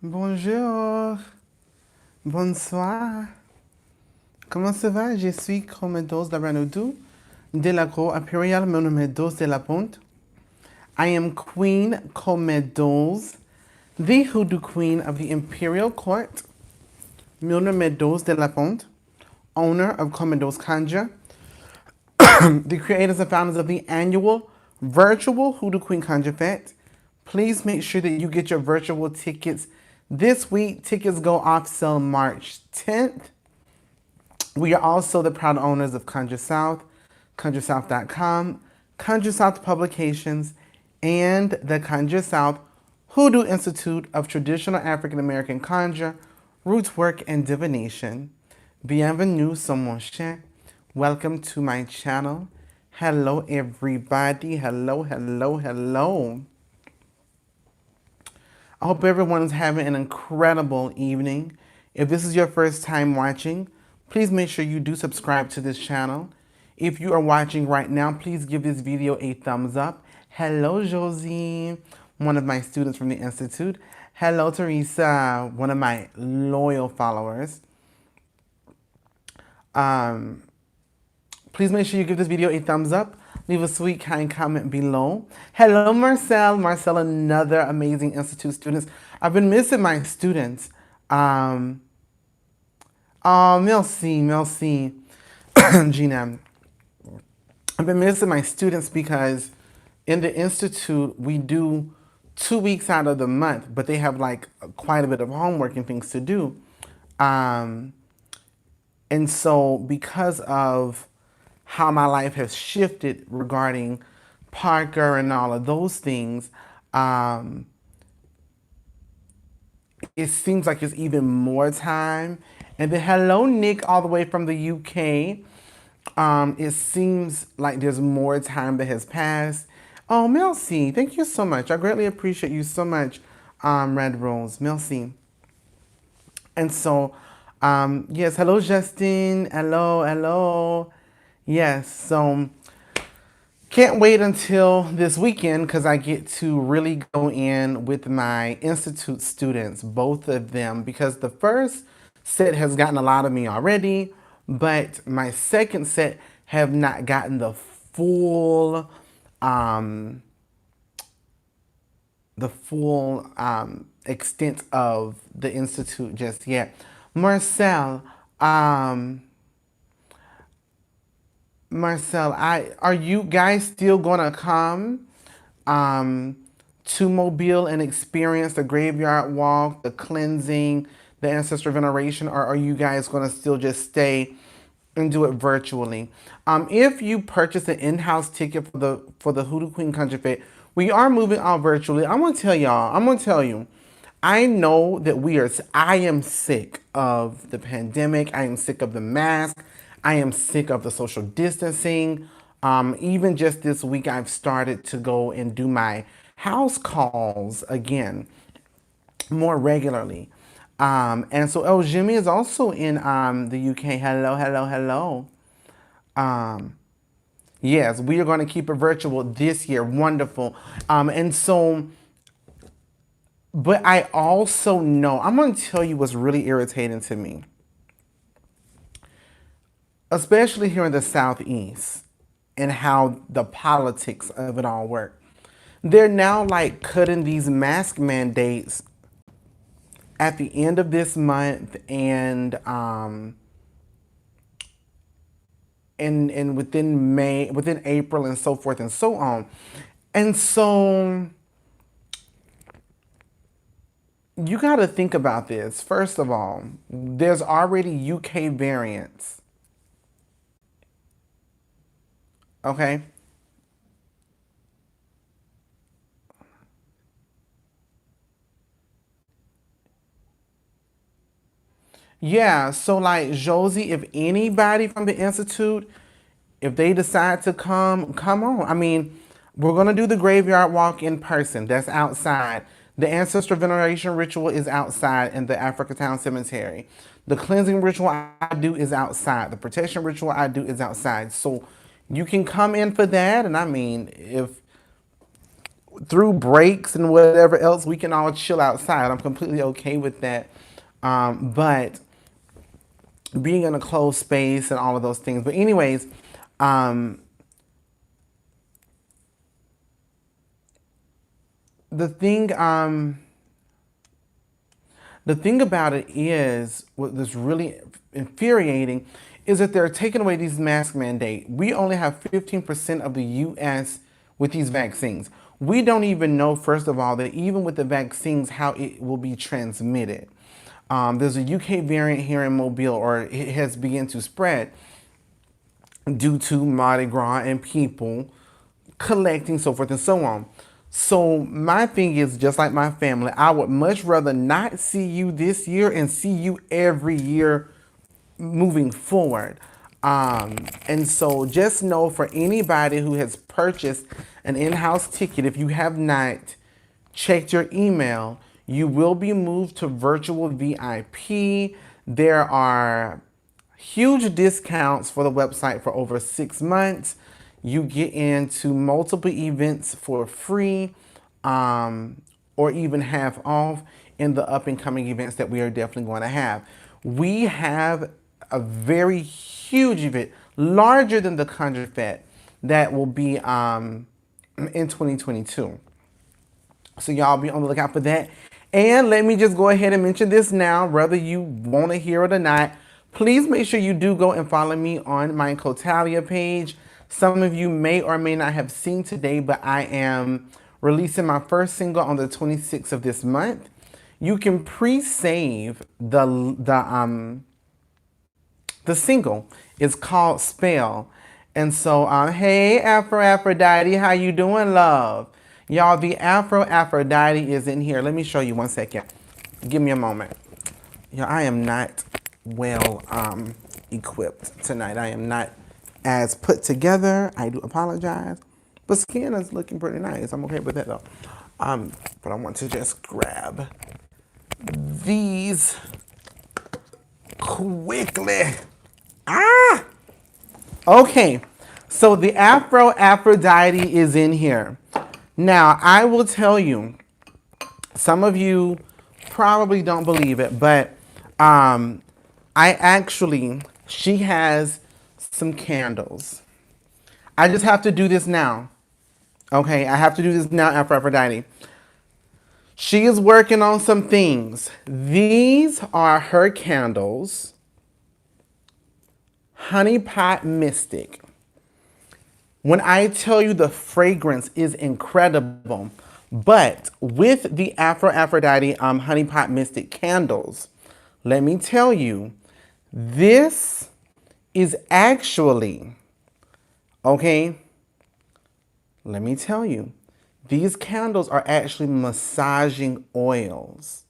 Bonjour, bonsoir. Comment ça va? Je suis Comedos Labranudu de la Cour Impériale. Mon nom est Dos de la Ponte. I am Queen Comedos, the Hoodoo Queen of the Imperial Court. Mon nom est Dos de la Ponte, owner of Comedos Conjure, the creators and founders of the annual virtual Hoodoo Queen Conjure Fete. Please make sure that you get your virtual tickets this week. Tickets go off sale March 10th. We are also the proud owners of Conjure South, ConjureSouth.com, Conjure South Publications, and the Conjure South Hoodoo Institute of Traditional African American Conjure, Roots Work, and Divination. Bienvenue, sur mon cher. Welcome to my channel. Hello, everybody. Hello, hello, hello. I hope everyone is having an incredible evening. If this is your first time watching, please make sure you do subscribe to this channel. If you are watching right now, please give this video a thumbs up. Hello, Josie, one of my students from the Institute. Hello, Teresa, one of my loyal followers. Please make sure you give this video a thumbs up. Leave a sweet, kind comment below. Hello, Marcel. Marcel, another amazing Institute student. I've been missing my students. Oh, merci, Gina. I've been missing my students because in the Institute, we do 2 weeks out of the month, but they have like quite a bit of homework and things to do. And so because of how my life has shifted regarding Parker and all of those things, it seems like it's even more time. And then hello, Nick, all the way from the UK. It seems like there's more time that has passed. Oh, merci. Thank you so much. I greatly appreciate you so much, Red Rose. Merci. And so, yes, hello, Justin. Hello, hello. Yes, so can't wait until this weekend because I get to really go in with my Institute students, both of them, because the first set has gotten a lot of me already, but my second set have not gotten the full extent of the Institute just yet. Marcel, are you guys still gonna come to Mobile and experience the graveyard walk, the cleansing, the ancestor veneration, or are you guys gonna still just stay and do it virtually? If you purchase an in-house ticket for the Hoodoo Queen Conjure Fete, we are moving on virtually. I'm gonna tell you. I know that I am sick of the pandemic. I am sick of the mask. I am sick of the social distancing. Even just this week, I've started to go and do my house calls again more regularly. And so, oh, Jimmy is also in the UK. Hello, hello, hello. Yes, we are going to keep it virtual this year. Wonderful. And so, but I also know, I'm going to tell you what's really irritating to me, especially here in the Southeast, and how the politics of it all work. They're now like cutting these mask mandates at the end of this month and within May, within April, and so forth and so on. And so you got to think about this. First of all, there's already UK variants. Okay. Yeah, so like Josie, if anybody from the Institute, if they decide to come on. I mean, we're gonna do the graveyard walk in person. That's outside. The ancestor veneration ritual is outside in the Africatown Cemetery. The cleansing ritual I do is outside. The protection ritual I do is outside. So you can come in for that. And I mean, if through breaks and whatever else, we can all chill outside. I'm completely okay with that. But being in a closed space and all of those things. But anyways, um, the thing the thing about it is, what is really infuriating is that they're taking away these mask mandate. We only have 15% of the U.S. with these vaccines. We don't even know, first of all, that even with the vaccines, how it will be transmitted. There's a UK variant here in Mobile, or it has begun to spread due to Mardi Gras and people collecting, so forth and so on. So my thing is, just like my family, I would much rather not see you this year and see you every year moving forward. And so just know, for anybody who has purchased an in-house ticket, if you have not checked your email, you will be moved to virtual VIP. There are huge discounts for the website for over 6 months. You get into multiple events for free, or even half off in the up and coming events that we are definitely going to have. We have a very huge event, larger than the Conjure Fest, that will be in 2022. So y'all be on the lookout for that. And let me just go ahead and mention this now, whether you want to hear it or not. Please make sure you do go and follow me on my Cotalia page. Some of you may or may not have seen today, but I am releasing my first single on the 26th of this month. You can pre-save the single. It's called Spell. And so, hey, Aphrodite, how you doing, love? Y'all, the Aphrodite is in here. Let me show you 1 second. Give me a moment. Yeah, I am not well equipped tonight. I am not as put together. I do apologize. But skin is looking pretty nice. I'm okay with that though. But I want to just grab these quickly. Ah! Okay. So the Aphrodite is in here. Now, I will tell you, some of you probably don't believe it, but she has some candles. I just have to do this now. Okay, I have to do this now, Aphrodite. She is working on some things. These are her candles. Honey Pot Mystic. When I tell you, the fragrance is incredible, but with the Aphrodite Honey Pot Mystic candles, let me tell you, this is actually, okay, let me tell you, these candles are actually massaging oils.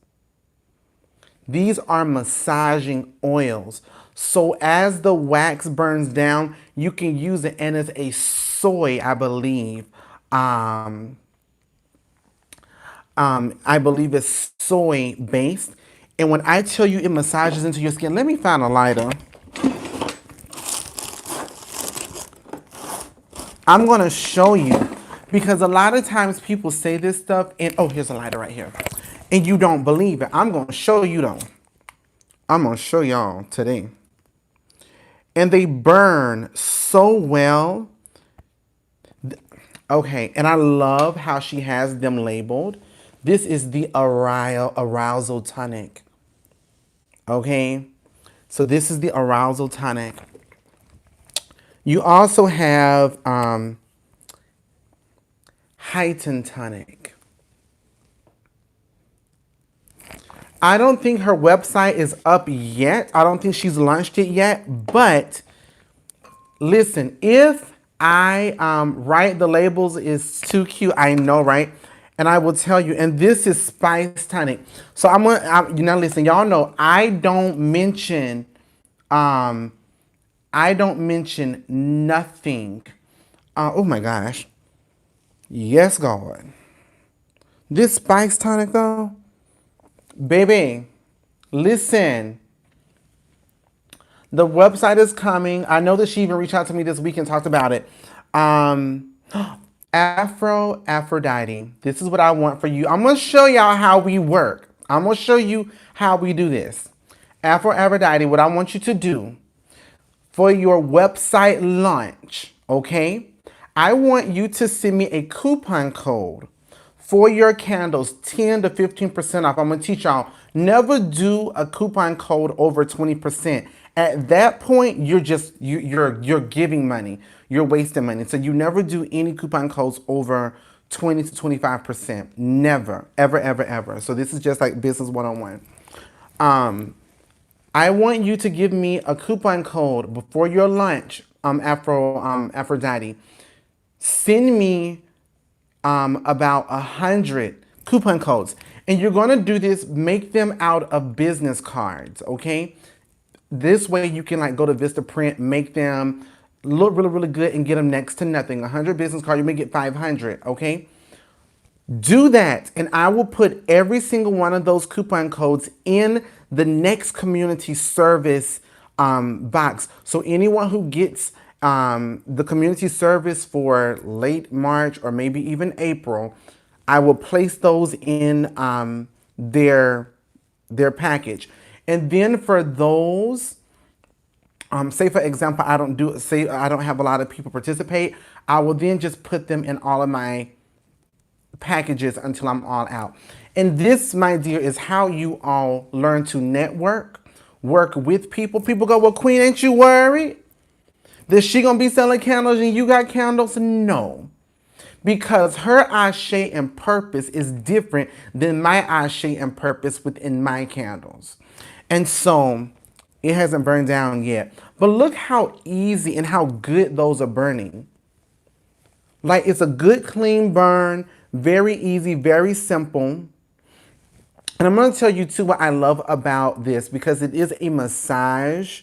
These are massaging oils. So as the wax burns down, you can use it, and it's a soy, I believe. I believe it's soy based. And when I tell you it massages into your skin, let me find a lighter. I'm gonna show you, because a lot of times people say this stuff and, oh, here's a lighter right here, and you don't believe it. I'm gonna show you though. I'm gonna show y'all today. And they burn so well. Okay, and I love how she has them labeled. This is the arousal tonic. Okay, so this is the arousal tonic. You also have heightened tonic. I don't think her website is up yet. I don't think she's launched it yet. But listen, if I write the labels is too cute, I know, right? And I will tell you. And this is Spice Tonic. So you know, listen, y'all know I don't mention nothing. Oh my gosh. Yes, God. This Spice Tonic though. Baby, listen. The website is coming. I know that she even reached out to me this week and talked about it. Aphrodite. This is what I want for you. I'm going to show y'all how we work. I'm going to show you how we do this. Aphrodite, what I want you to do for your website launch, okay? I want you to send me a coupon code for your candles, 10 to 15% off. I'm gonna teach y'all, never do a coupon code over 20%. At that point, you're giving money. You're wasting money. So you never do any coupon codes over 20 to 25%. Never, ever, ever, ever. So this is just like business one-on-one. I want you to give me a coupon code before your lunch, Aphrodite. Send me about 100 coupon codes. And you're gonna do this, make them out of business cards, okay? This way you can like go to Vistaprint, make them look really, really good and get them next to nothing. 100 business cards, you may get 500, okay? Do that, and I will put every single one of those coupon codes in the next community service box. So anyone who gets the community service for late March or maybe even April, I will place those in their package. And then for those, say for example, I don't have a lot of people participate, I will then just put them in all of my packages until I'm all out. And this, my dear, is how you all learn to network, work with people. People go, well, Queen, ain't you worried that she gonna be selling candles and you got candles? No, because her ashe and purpose is different than my ashe and purpose within my candles. And so it hasn't burned down yet. But look how easy and how good those are burning. Like, it's a good, clean burn, very easy, very simple. And I'm going to tell you, too, what I love about this, because it is a massage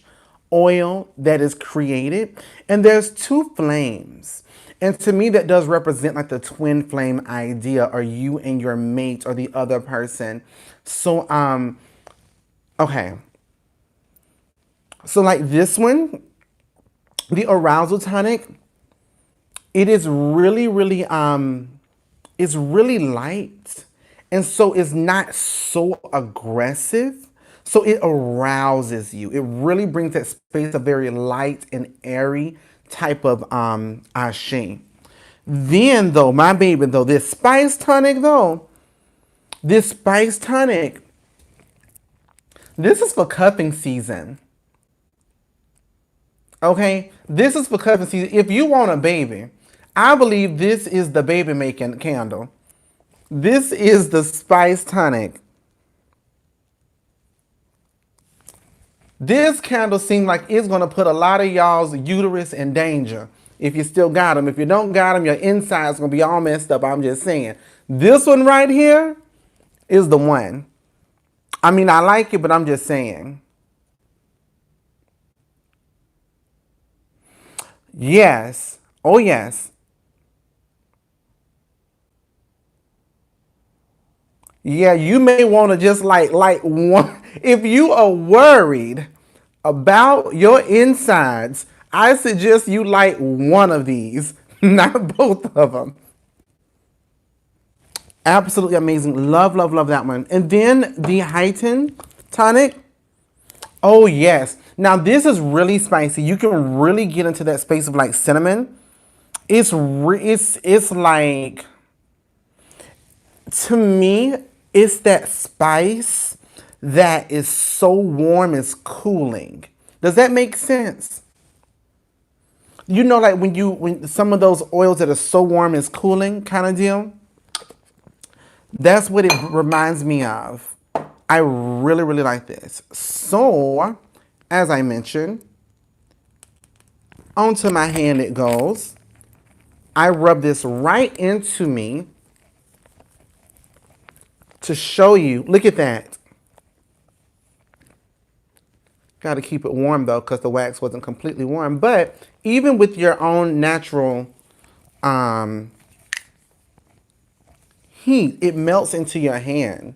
oil that is created. And there's two flames. And to me, that does represent like the twin flame idea, or you and your mate or the other person. So, okay. So like this one, the arousal tonic, it is really, really, it's really light. And so it's not so aggressive. So it arouses you. It really brings that space of very light and airy type of ashe. Then though, my baby though, this spice tonic though, this spice tonic, this is for cuffing season. Okay, this is for cuffing season. If you want a baby, I believe this is the baby making candle. This is the spice tonic. This candle seems like it's going to put a lot of y'all's uterus in danger. If you still got them. If you don't got them, your inside's going to be all messed up. I'm just saying. This one right here is the one. I mean, I like it, but I'm just saying. Yes. Oh, yes. Yeah, you may want to just like one. If you are worried about your insides, I suggest you light one of these, not both of them. Absolutely amazing. Love, love, love that one. And then the heightened tonic. Oh, yes. Now, this is really spicy. You can really get into that space of like cinnamon. It's like, to me, it's that spice that is so warm, it's cooling. Does that make sense? You know, like when some of those oils that are so warm is cooling kind of deal. That's what it reminds me of. I really, really like this. So, as I mentioned, onto my hand it goes. I rub this right into me to show you. Look at that. Got to keep it warm though, because the wax wasn't completely warm. But even with your own natural heat, it melts into your hand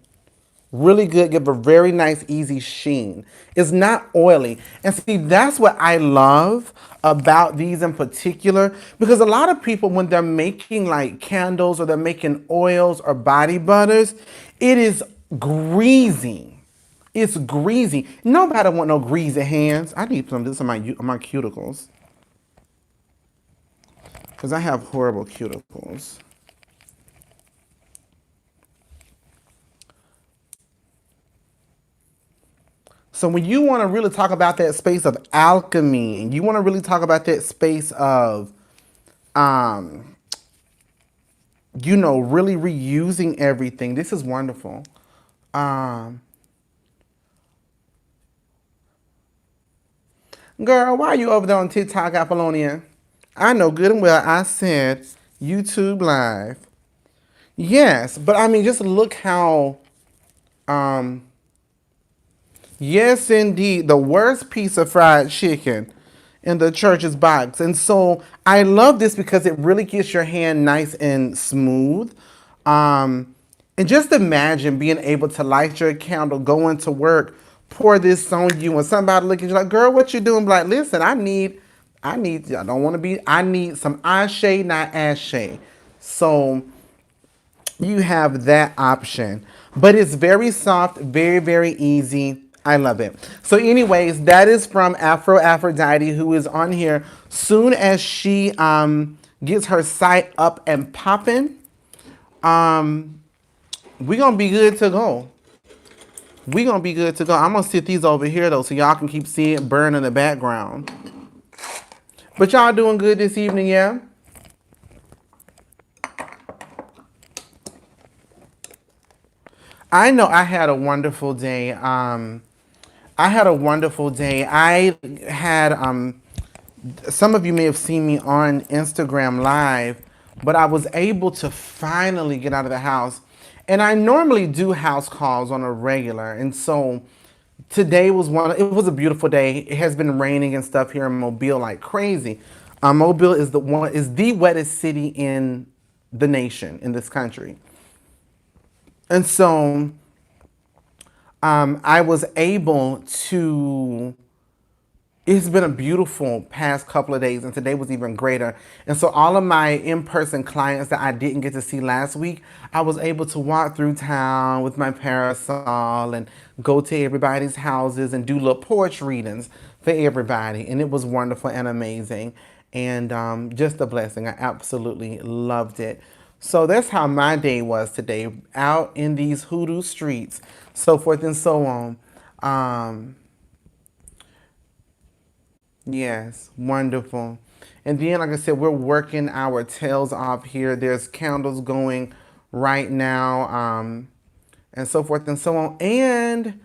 Really good, give a very nice, easy sheen. It's not oily. And see, that's what I love about these in particular, because a lot of people, when they're making like candles or they're making oils or body butters, it is greasy. It's greasy. Nobody want no greasy hands. I need some of this on my cuticles, because I have horrible cuticles. So when you want to really talk about that space of alchemy, and you want to really talk about that space of, um, really reusing everything, this is wonderful. Um, Girl, why are you over there on TikTok, Apollonia? I know good and well I said YouTube Live. Yes, but I mean, just look how, um, yes, indeed, the worst piece of fried chicken in the church's box. And so I love this because it really gets your hand nice and smooth. And just imagine being able to light your candle, go into work, pour this on you, and somebody look at you like, girl, what you doing? Like, listen, I don't want to be, I need some eye shade, not ash shade. So you have that option. But it's very soft, very, very easy. I love it. So, anyways, that is from Afro Aphrodite, who is on here. Soon as she gets her site up and popping, um, we're gonna be good to go. We're gonna be good to go. I'm gonna sit these over here though, so y'all can keep seeing it burn in the background. But y'all doing good this evening, yeah? I know I had a wonderful day. I had a wonderful day. I had some of you may have seen me on Instagram Live, but I was able to finally get out of the house. And I normally do house calls on a regular, and so today was one. It was a beautiful day. It has been raining and stuff here in Mobile like crazy. Mobile is the wettest city in the nation, in this country. And so I was able to. It's been a beautiful past couple of days, and today was even greater. And so, all of my in person clients that I didn't get to see last week, I was able to walk through town with my parasol and go to everybody's houses and do little porch readings for everybody. And it was wonderful and amazing, and just a blessing. I absolutely loved it. So that's how my day was today, out in these hoodoo streets, so forth and so on. Um, yes, wonderful. And then, like I said, we're working our tails off here. There's candles going right now, and so forth and so on. And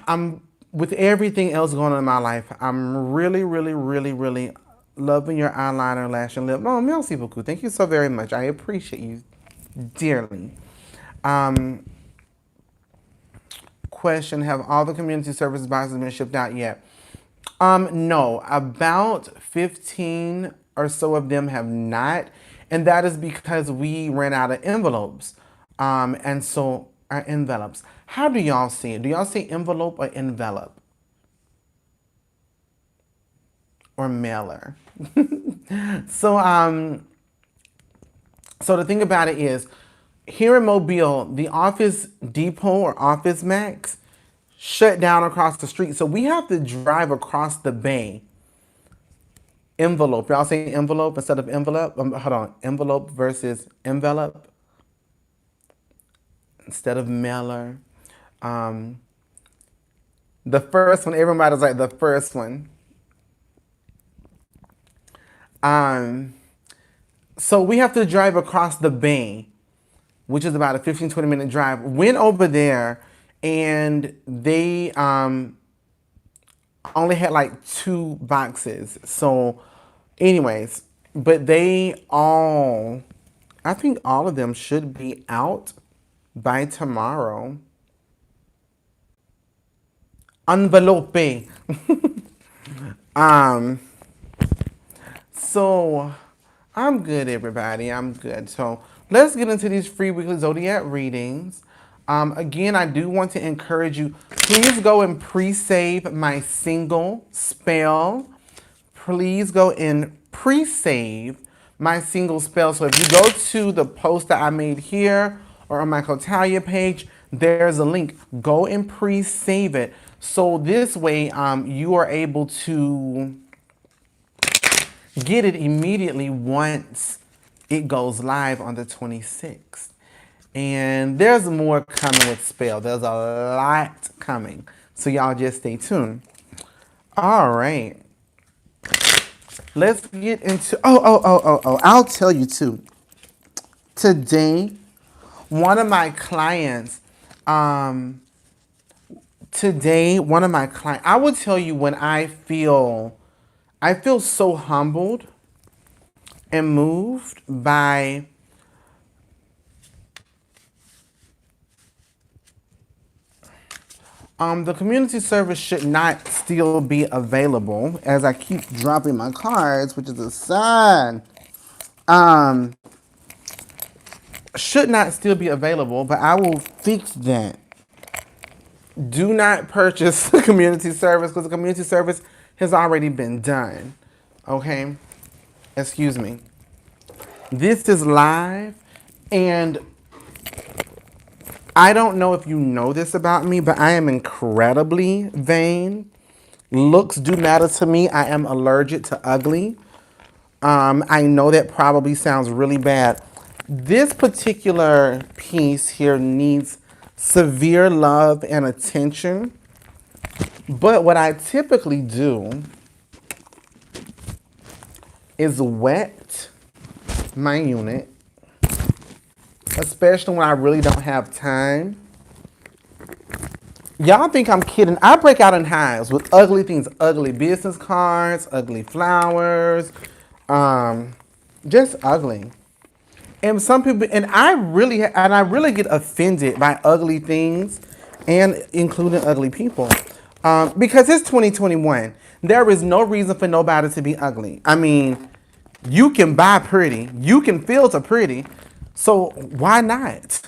I'm with everything else going on in my life. I'm really, really, really, really loving your eyeliner, lash, and lip. Oh, merci beaucoup. Thank you so very much. I appreciate you dearly. Um, Question: have all the community services boxes been shipped out yet? No. About 15 or so of them have not, and that is because we ran out of envelopes. And so our envelopes. How do y'all see it? Do y'all see envelope or envelope or mailer? So so the thing about it is, here in Mobile, the Office Depot or Office Max shut down across the street. So we have to drive across the bay. Envelope. Y'all say envelope instead of envelope? Hold on. Envelope versus envelope instead of mailer. Um, the first one, everybody's like the first one. Um, so we have to drive across the bay, which is about a 15-20 minute drive. Went over there, and they only had like two boxes. So, anyways, but I think all of them should be out by tomorrow. Envelope. um, so I'm good, everybody. I'm good. So let's get into these free weekly Zodiac readings. Again, I do want to encourage you, please go and pre-save my single spell. Please go and pre-save my single spell. So if you go to the post that I made here or on my Cotalia page, there's a link. Go and pre-save it. So this way you are able to get it immediately once it goes live on the 26th. And there's more coming with Spell. There's a lot coming. So y'all just stay tuned. All right. Let's get into, I'll tell you too. Today, one of my clients, I will tell you when I feel so humbled and moved by the community service should not still be available, as I keep dropping my cards, which is a sign. Should not still be available, but I will fix that. Do not purchase the community service because the community service has already been done. Okay? Excuse me. This is live, and I don't know if you know this about me, but I am incredibly vain. Looks do matter to me. I am allergic to ugly. I know that probably sounds really bad. This particular piece here needs severe love and attention. But what I typically do is wet my unit, especially when I really don't have time. Y'all think I'm kidding. I break out in hives with ugly things, ugly business cards, ugly flowers, just ugly. And some people, and I really get offended by ugly things, and including ugly people, because it's 2021. There is no reason for nobody to be ugly. I mean, you can buy pretty, you can filter pretty, so why not?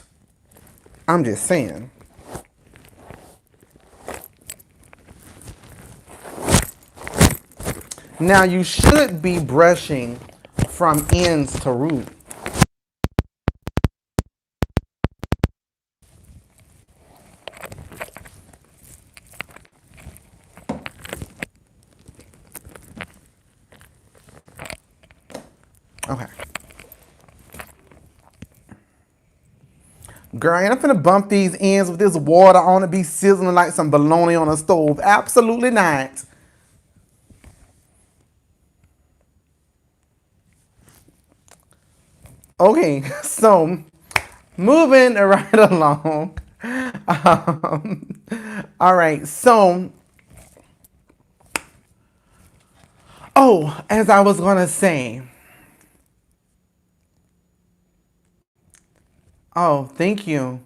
I'm just saying. Now you should be brushing from ends to root. Okay. Girl, ain't I'm finna bump these ends with this water on it, be sizzling like some bologna on a stove. Absolutely not. Okay, so moving right along. All right, so, as I was gonna say, thank you.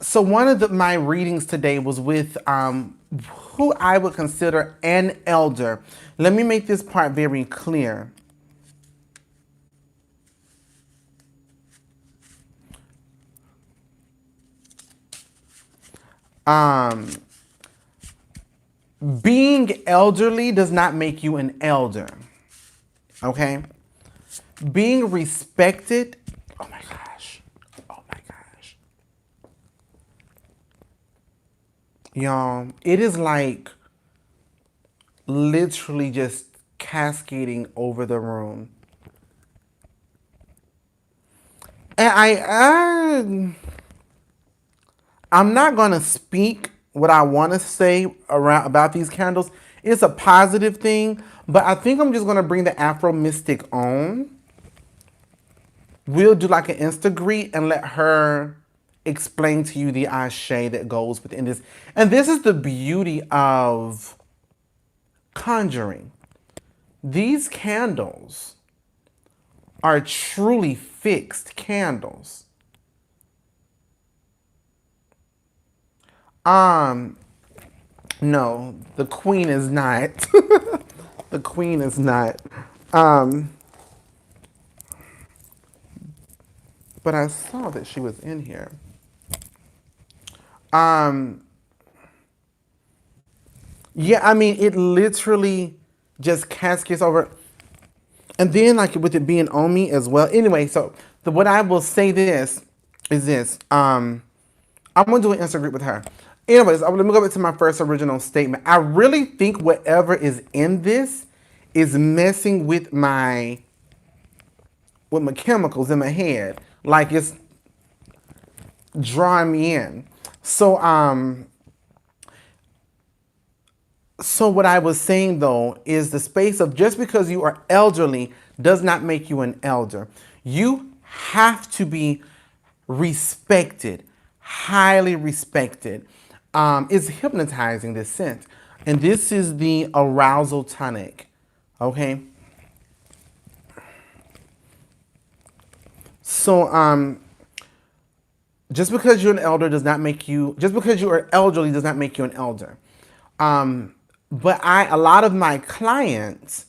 So one of my readings today was with who I would consider an elder. Let me make this part very clear. Being elderly does not make you an elder. Okay? Being respected, oh my gosh. Oh my gosh. Y'all, it is like literally just cascading over the room. And I'm not going to speak what I want to say about these candles. It's a positive thing, but I think I'm just going to bring the Afro Mystic on. We'll do like an Insta-greet and let her explain to you the ashe that goes within this. And this is the beauty of conjuring. These candles are truly fixed candles. No, the queen is not. The queen is not. But but I saw that she was in here. Um, yeah, I mean, it literally just cascades over. And then, like, with it being on me as well. Anyway, so what I will say this is this. I'm gonna do an Insta group with her. Anyways, let me go back to my first original statement. I really think whatever is in this is messing with my chemicals in my head. Like it's drawing me in. So what I was saying though is the space of just because you are elderly does not make you an elder. You have to be respected, highly respected. It's hypnotizing, this scent. And this is the arousal tonic. Okay. So just because you're an elder does not make you, just because you are elderly does not make you an elder. But a lot of my clients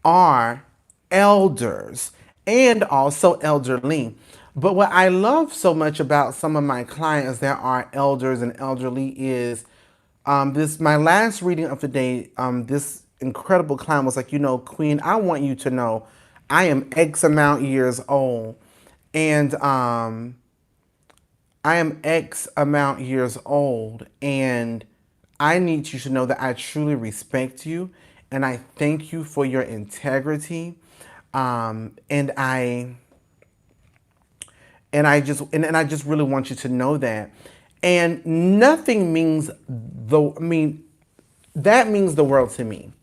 are elders and also elderly. But what I love so much about some of my clients that are elders and elderly is this my last reading of the day. This incredible client was like, Queen, I want you to know I am X amount years old, and I am X amount years old, and I need you to know that I truly respect you, and I thank you for your integrity, and I just really want you to know that, and nothing means that means the world to me,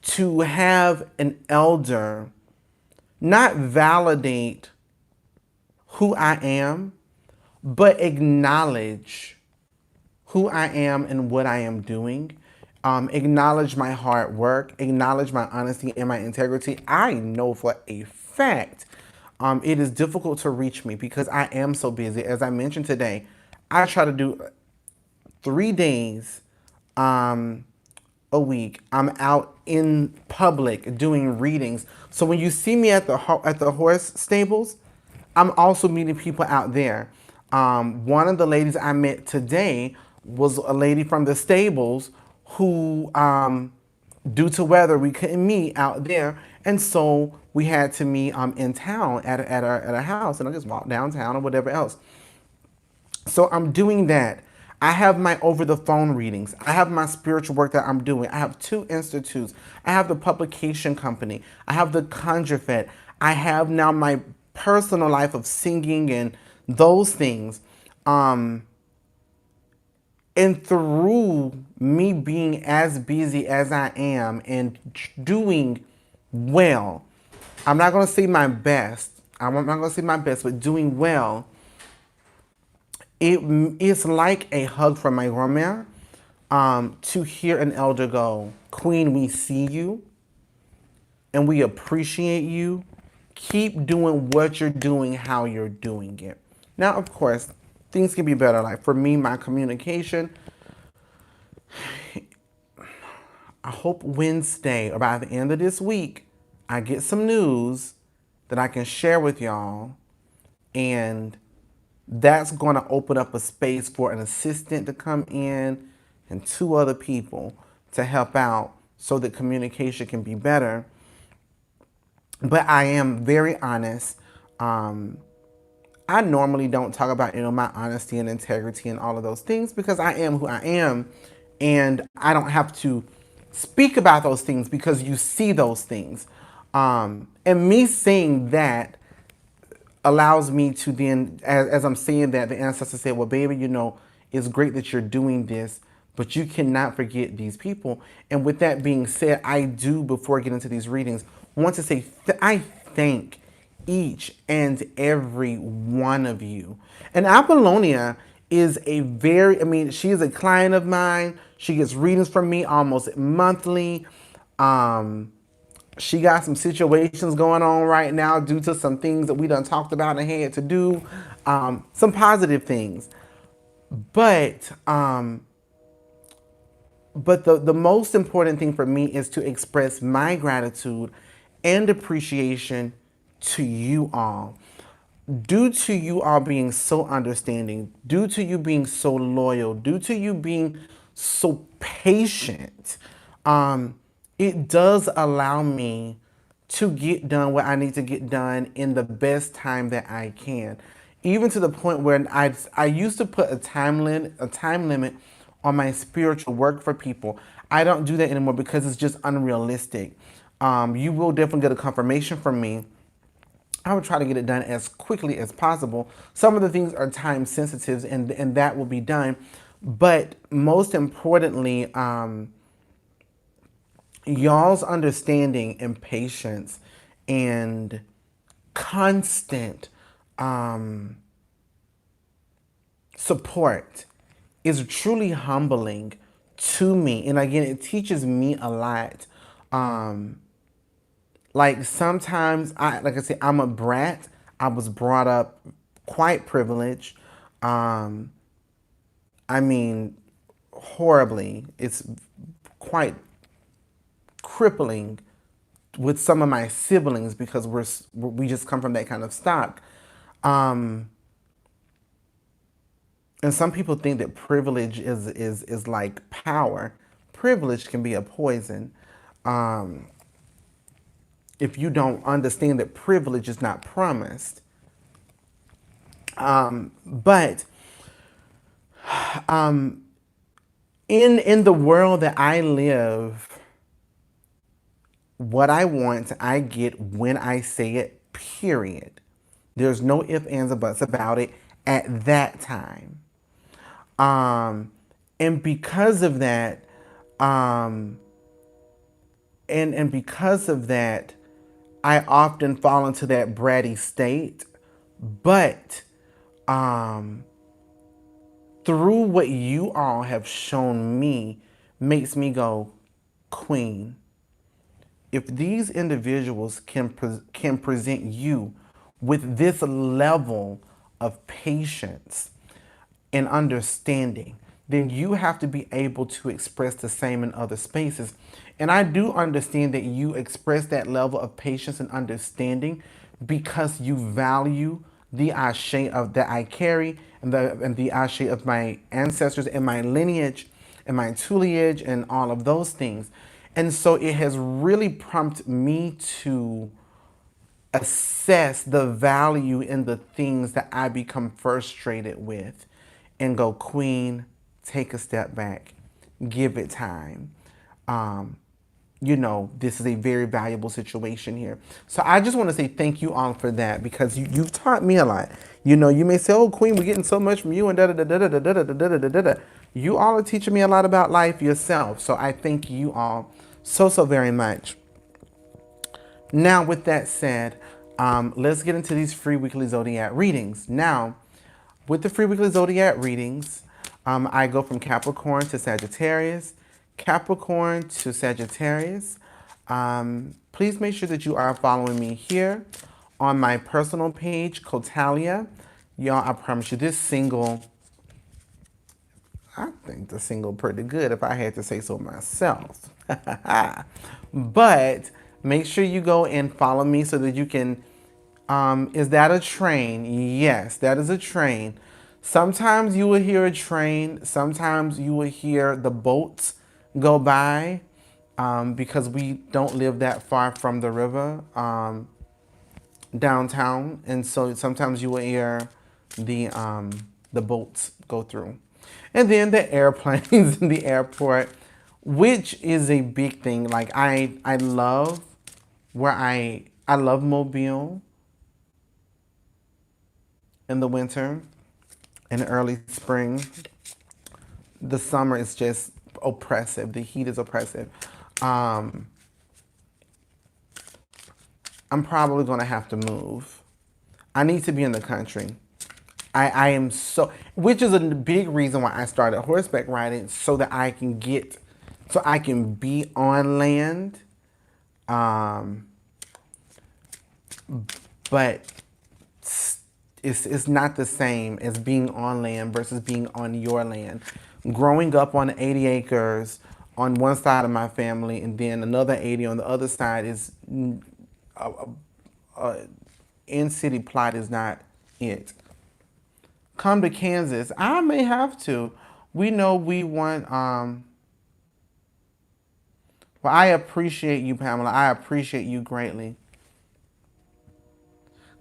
to have an elder not validate who I am, but acknowledge who I am and what I am doing. Acknowledge my hard work, acknowledge my honesty and my integrity. I know for a fact it is difficult to reach me because I am so busy. As I mentioned today, I try to do 3 days a week. I'm out in public doing readings. So when you see me at the horse stables, I'm also meeting people out there. One of the ladies I met today was a lady from the stables who, due to weather, we couldn't meet out there, and so we had to meet in town at a house, and I just walked downtown or whatever else. So I'm doing that. I have my over the phone readings. I have my spiritual work that I'm doing. I have 2 institutes. I have the publication company. I have the Conjure Fed. I have now my personal life of singing and those things. And through me being as busy as I am and doing well, I'm not going to say my best. I'm not going to say my best, but doing well, it's like a hug from my grandma to hear an elder go, Queen, we see you and we appreciate you. Keep doing what you're doing, how you're doing it. Now, of course, things can be better. Like for me, my communication, I hope Wednesday or by the end of this week, I get some news that I can share with y'all, and that's going to open up a space for an assistant to come in and 2 other people to help out so that communication can be better. But I am very honest. I normally don't talk about, my honesty and integrity and all of those things because I am who I am, and I don't have to speak about those things because you see those things. And me saying that allows me to then, as I'm saying that, the ancestor said, well, baby, it's great that you're doing this, but you cannot forget these people. And with that being said, I do, before I get into these readings, want to say I thank each and every one of you. And Apollonia is she is a client of mine. She gets readings from me almost monthly. She got some situations going on right now due to some things that we done talked about and had to do. Some positive things. But the most important thing for me is to express my gratitude and appreciation to you all. due to you all being so understanding, due to you being so loyal, due to you being so patient, um, it does allow me to get done what I need to get done in the best time that I can. Even to the point where I used to put a time limit on my spiritual work for people. I don't do that anymore because it's just unrealistic. You will definitely get a confirmation from me. I would try to get it done as quickly as possible. Some of the things are time sensitive, and that will be done. But most importantly, y'all's understanding and patience and constant support is truly humbling to me. And again, it teaches me a lot. Like sometimes like I said, I'm a brat. I was brought up quite privileged. Um, I mean, horribly. It's quite crippling with some of my siblings because we just come from that kind of stock. Um, and some people think that privilege is like power. Privilege can be a poison. Um, if you don't understand that privilege is not promised. But in the world that I live, what I want, I get when I say it, period. There's no ifs, ands, or buts about it at that time. Um, and because of that, um, and because of that, I often fall into that bratty state. But um, through what you all have shown me, makes me go, Queen, if these individuals can present you with this level of patience and understanding, then you have to be able to express the same in other spaces. And I do understand that you express that level of patience and understanding because you value the ashe of that I carry and the ashe of my ancestors and my lineage and my tutelage and all of those things. And so it has really prompted me to assess the value in the things that I become frustrated with and go, Queen, take a step back, give it time. Um, this is a very valuable situation here. So I just want to say thank you all for that because you've taught me a lot. You may say, oh, Queen, we're getting so much from you and da da da da da da da da da da da da. You all are teaching me a lot about life yourself. So I thank you all so very much. Now, with that said, let's get into these free weekly zodiac readings. Now, with the free weekly zodiac readings, I go from Capricorn to Sagittarius, Capricorn to Sagittarius. Please make sure that you are following me here on my personal page, Cotalia. Y'all, I promise you, this single, I think the single pretty good if I had to say so myself. But make sure you go and follow me so that you can. Is that a train? Yes, that is a train. Sometimes you will hear a train. Sometimes you will hear the boats go by because we don't live that far from the river downtown, and so sometimes you will hear the boats go through, and then the airplanes in the airport, which is a big thing. Like I love where I love Mobile in the winter, in the early spring. The summer is just oppressive. The heat is oppressive. Um, I'm probably gonna have to move. I need to be in the country. I am so, which is a big reason why I started horseback riding so that so I can be on land. Um, but it's not the same as being on land versus being on your land. Growing up on 80 acres on one side of my family and then another 80 on the other side is in city plot is not. it. Come to Kansas. I may have to. We know we want, well, I appreciate you, Pamela. I appreciate you greatly.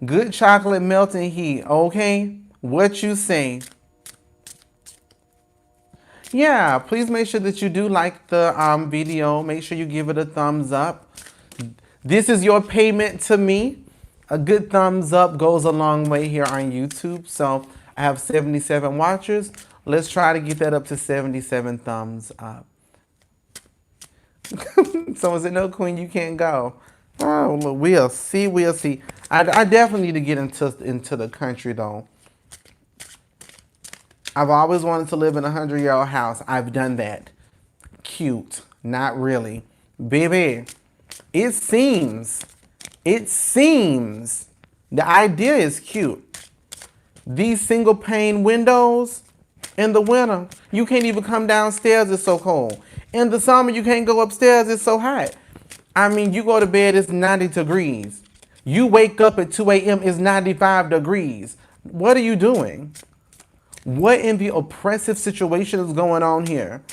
Good chocolate melting heat, okay? What you say? Yeah, please make sure that you do like the video. Make sure you give it a thumbs up. This is your payment to me. A good thumbs up goes a long way here on YouTube. So I have 77 watchers. Let's try to get that up to 77 thumbs up. Someone said, no, Queen, you can't go. Oh, well, we'll see. We'll see. I definitely need to get into the country, though. I've always wanted to live in a 100-year-old house. I've done that. Cute. Not really. Baby, it seems, the idea is cute. These single pane windows in the winter, you can't even come downstairs, it's so cold. In the summer, you can't go upstairs, it's so hot. I mean, you go to bed, it's 90 degrees. You wake up at 2 a.m., it's 95 degrees. What are you doing? What in the oppressive situation is going on here?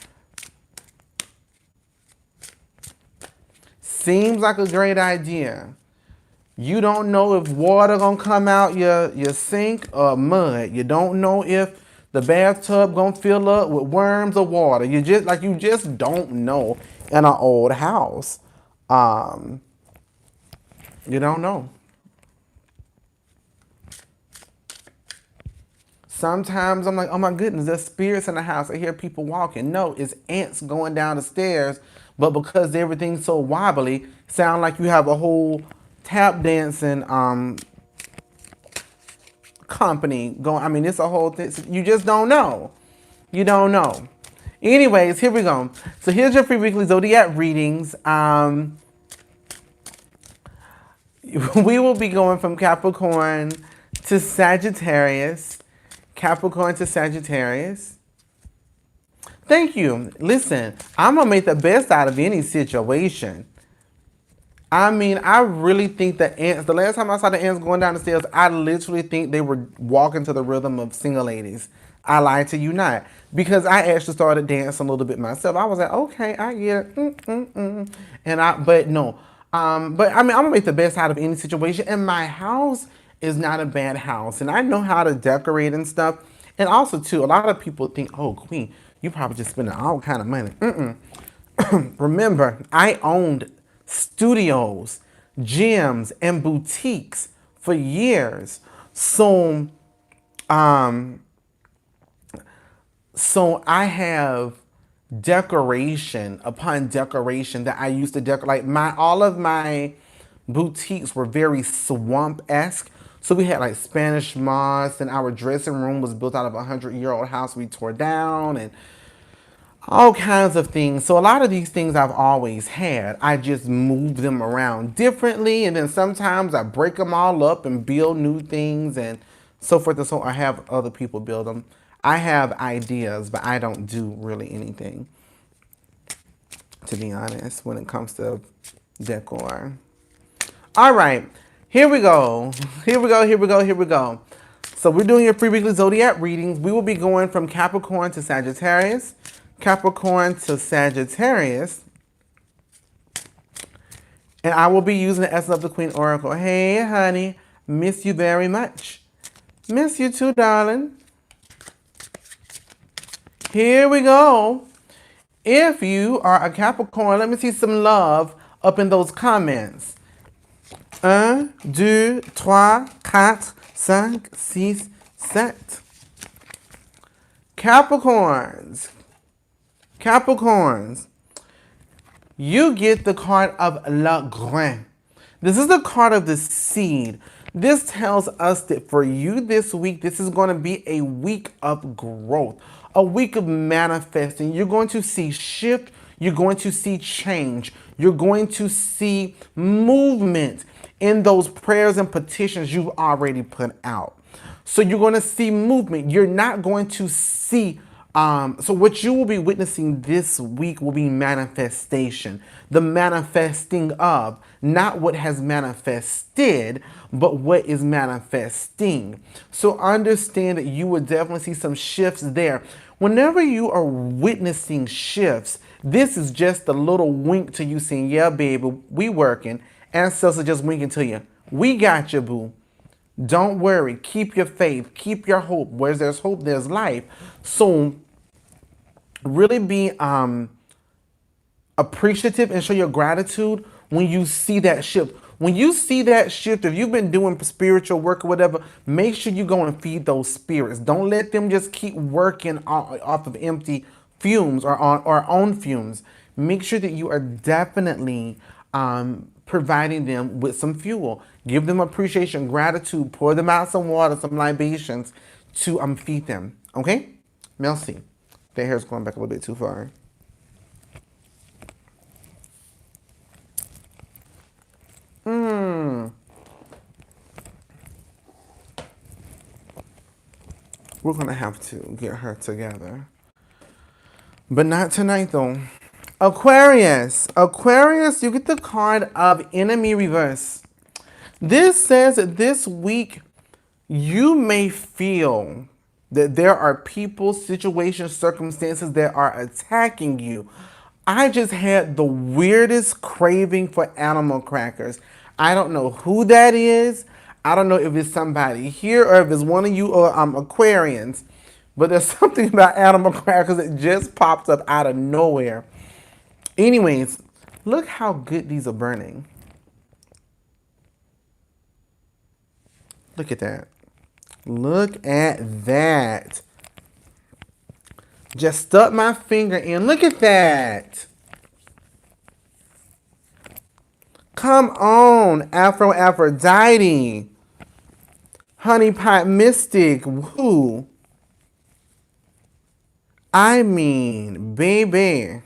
Seems like a great idea. You don't know if water gonna come out your sink or mud. You don't know if the bathtub gonna fill up with worms or water. You just don't know in an old house. You don't know. Sometimes I'm like, oh my goodness, there's spirits in the house. I hear people walking. No, it's ants going down the stairs. But because everything's so wobbly, sound like you have a whole tap dancing company going. I mean, it's a whole thing. You just don't know. You don't know. Anyways, here we go. So here's your free weekly Zodiac readings. We will be going from Capricorn to Sagittarius. Capricorn to Sagittarius. Thank you. Listen, I'm going to make the best out of any situation. I mean, I really think the ants, the last time I saw the ants going down the stairs, I literally think they were walking to the rhythm of Single Ladies. I lied to you not. Because I actually started dancing a little bit myself. I was like, okay, I get it. But no. But I mean, I'm going to make the best out of any situation. And my house is not a bad house. And I know how to decorate and stuff. And also, too, a lot of people think, oh, Queen, you probably just spending all kind of money. Remember, I owned studios, gyms, and boutiques for years. So I have decoration upon decoration that I used to decorate. All of my boutiques were very swamp-esque. So we had like Spanish moss, and our dressing room was built out of a 100-year-old house we tore down, and all kinds of things. So a lot of these things I've always had. I just move them around differently, and then sometimes I break them all up and build new things and so forth and so on. I have other people build them. I have ideas, but I don't do really anything, to be honest, when it comes to decor. All right, here we go. Here we go, here we go, here we go. So we're doing your free weekly Zodiac readings. We will be going from Capricorn to Sagittarius, Capricorn to Sagittarius, and I will be using the Essence of the Queen Oracle. Hey, honey, miss you very much. Miss you too, darling. Here we go. If you are a Capricorn, let me see some love up in those comments. 1, 2, 3, 4, 5, 6, 7. Capricorns. Capricorns. You get the card of Le Grain. This is the card of the seed. This tells us that for you this week, this is going to be a week of growth, a week of manifesting. You're going to see shift. You're going to see change. You're going to see movement in those prayers and petitions you've already put out. So you're going to see movement. You're not going to see So what you will be witnessing this week will be manifestation, the manifesting of, not what has manifested, but what is manifesting. So understand that you will definitely see some shifts there. Whenever you are witnessing shifts, this is just a little wink to you saying, yeah, baby, we working. Ancestors just winking to you. We got you, boo. Don't worry. Keep your faith. Keep your hope. Where there's hope, there's life. So really be appreciative and show your gratitude when you see that shift. When you see that shift, if you've been doing spiritual work or whatever, make sure you go and feed those spirits. Don't let them just keep working off of empty fumes or on fumes. Make sure that you are definitely providing them with some fuel. Give them appreciation, gratitude. Pour them out some water, some libations to feed them. Okay? Merci. The hair's going back a little bit too far. We're gonna have to get her together. But not tonight though. Aquarius. Aquarius, you get the card of enemy reverse. This says that this week you may feel that there are people, situations, circumstances that are attacking you. I just had the weirdest craving for animal crackers. I don't know who that is. I don't know if it's somebody here or if it's one of you Aquarians, but there's something about animal crackers that just pops up out of nowhere. Anyways, look how good these are burning. Look at that. Look at that. Just stuck my finger in. Look at that. Come on, Aphrodite. Honey Pot Mystic. Woo. I mean, baby.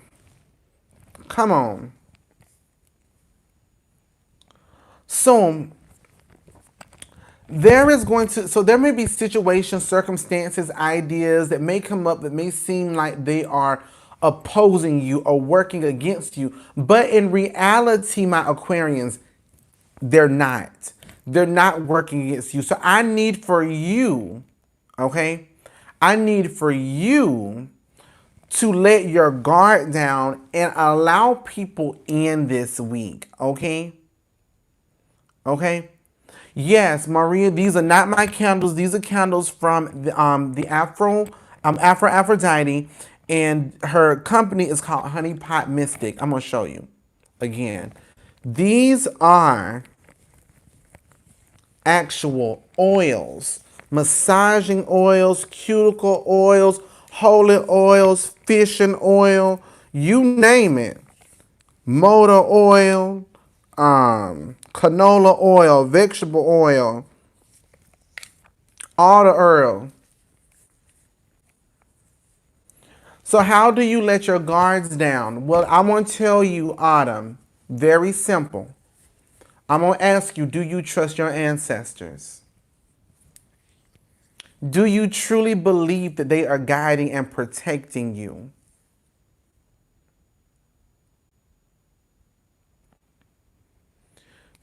Come on. So, there may be situations, circumstances, ideas that may come up that may seem like they are opposing you or working against you. But in reality, my Aquarians, they're not. They're not working against you. So I need for you, okay? I need for you to let your guard down and allow people in this week, okay? Okay? Yes, Maria, these are not my candles. These are candles from the Aphrodite, and her company is called Honey Pot Mystic. I'm gonna show you again. These are actual oils, massaging oils, cuticle oils, holy oils, fishing oil, you name it. Motor oil, canola oil, vegetable oil, all the oil. So how do you let your guards down? Well, I'm going to tell you, Autumn, very simple. I'm going to ask you, do you trust your ancestors? Do you truly believe that they are guiding and protecting you?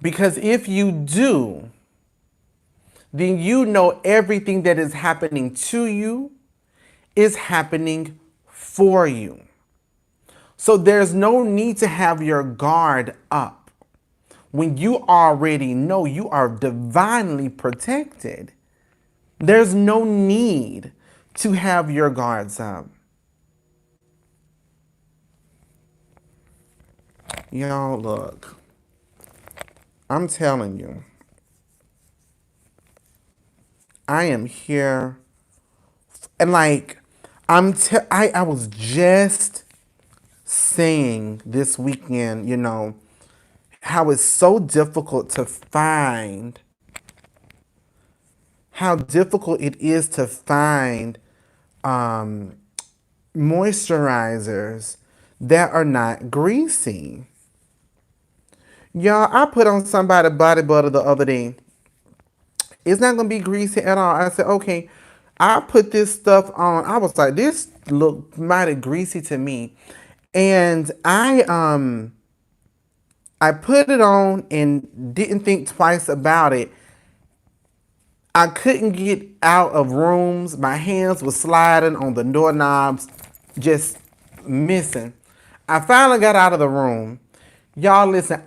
Because if you do, then you know everything that is happening to you is happening for you. So there's no need to have your guard up when you already know you are divinely protected. There's no need to have your guards up. Y'all, look. I'm telling you. I am here. And like, I was just saying this weekend, you know, how it's so difficult to find, how difficult it is to find moisturizers that are not greasy. Y'all, I put on somebody body butter the other day. It's not going to be greasy at all. I said, okay, I put this stuff on. I was like, this looked mighty greasy to me. And I put it on and didn't think twice about it. I couldn't get out of rooms. My hands were sliding on the doorknobs, just missing. I finally got out of the room. Y'all listen,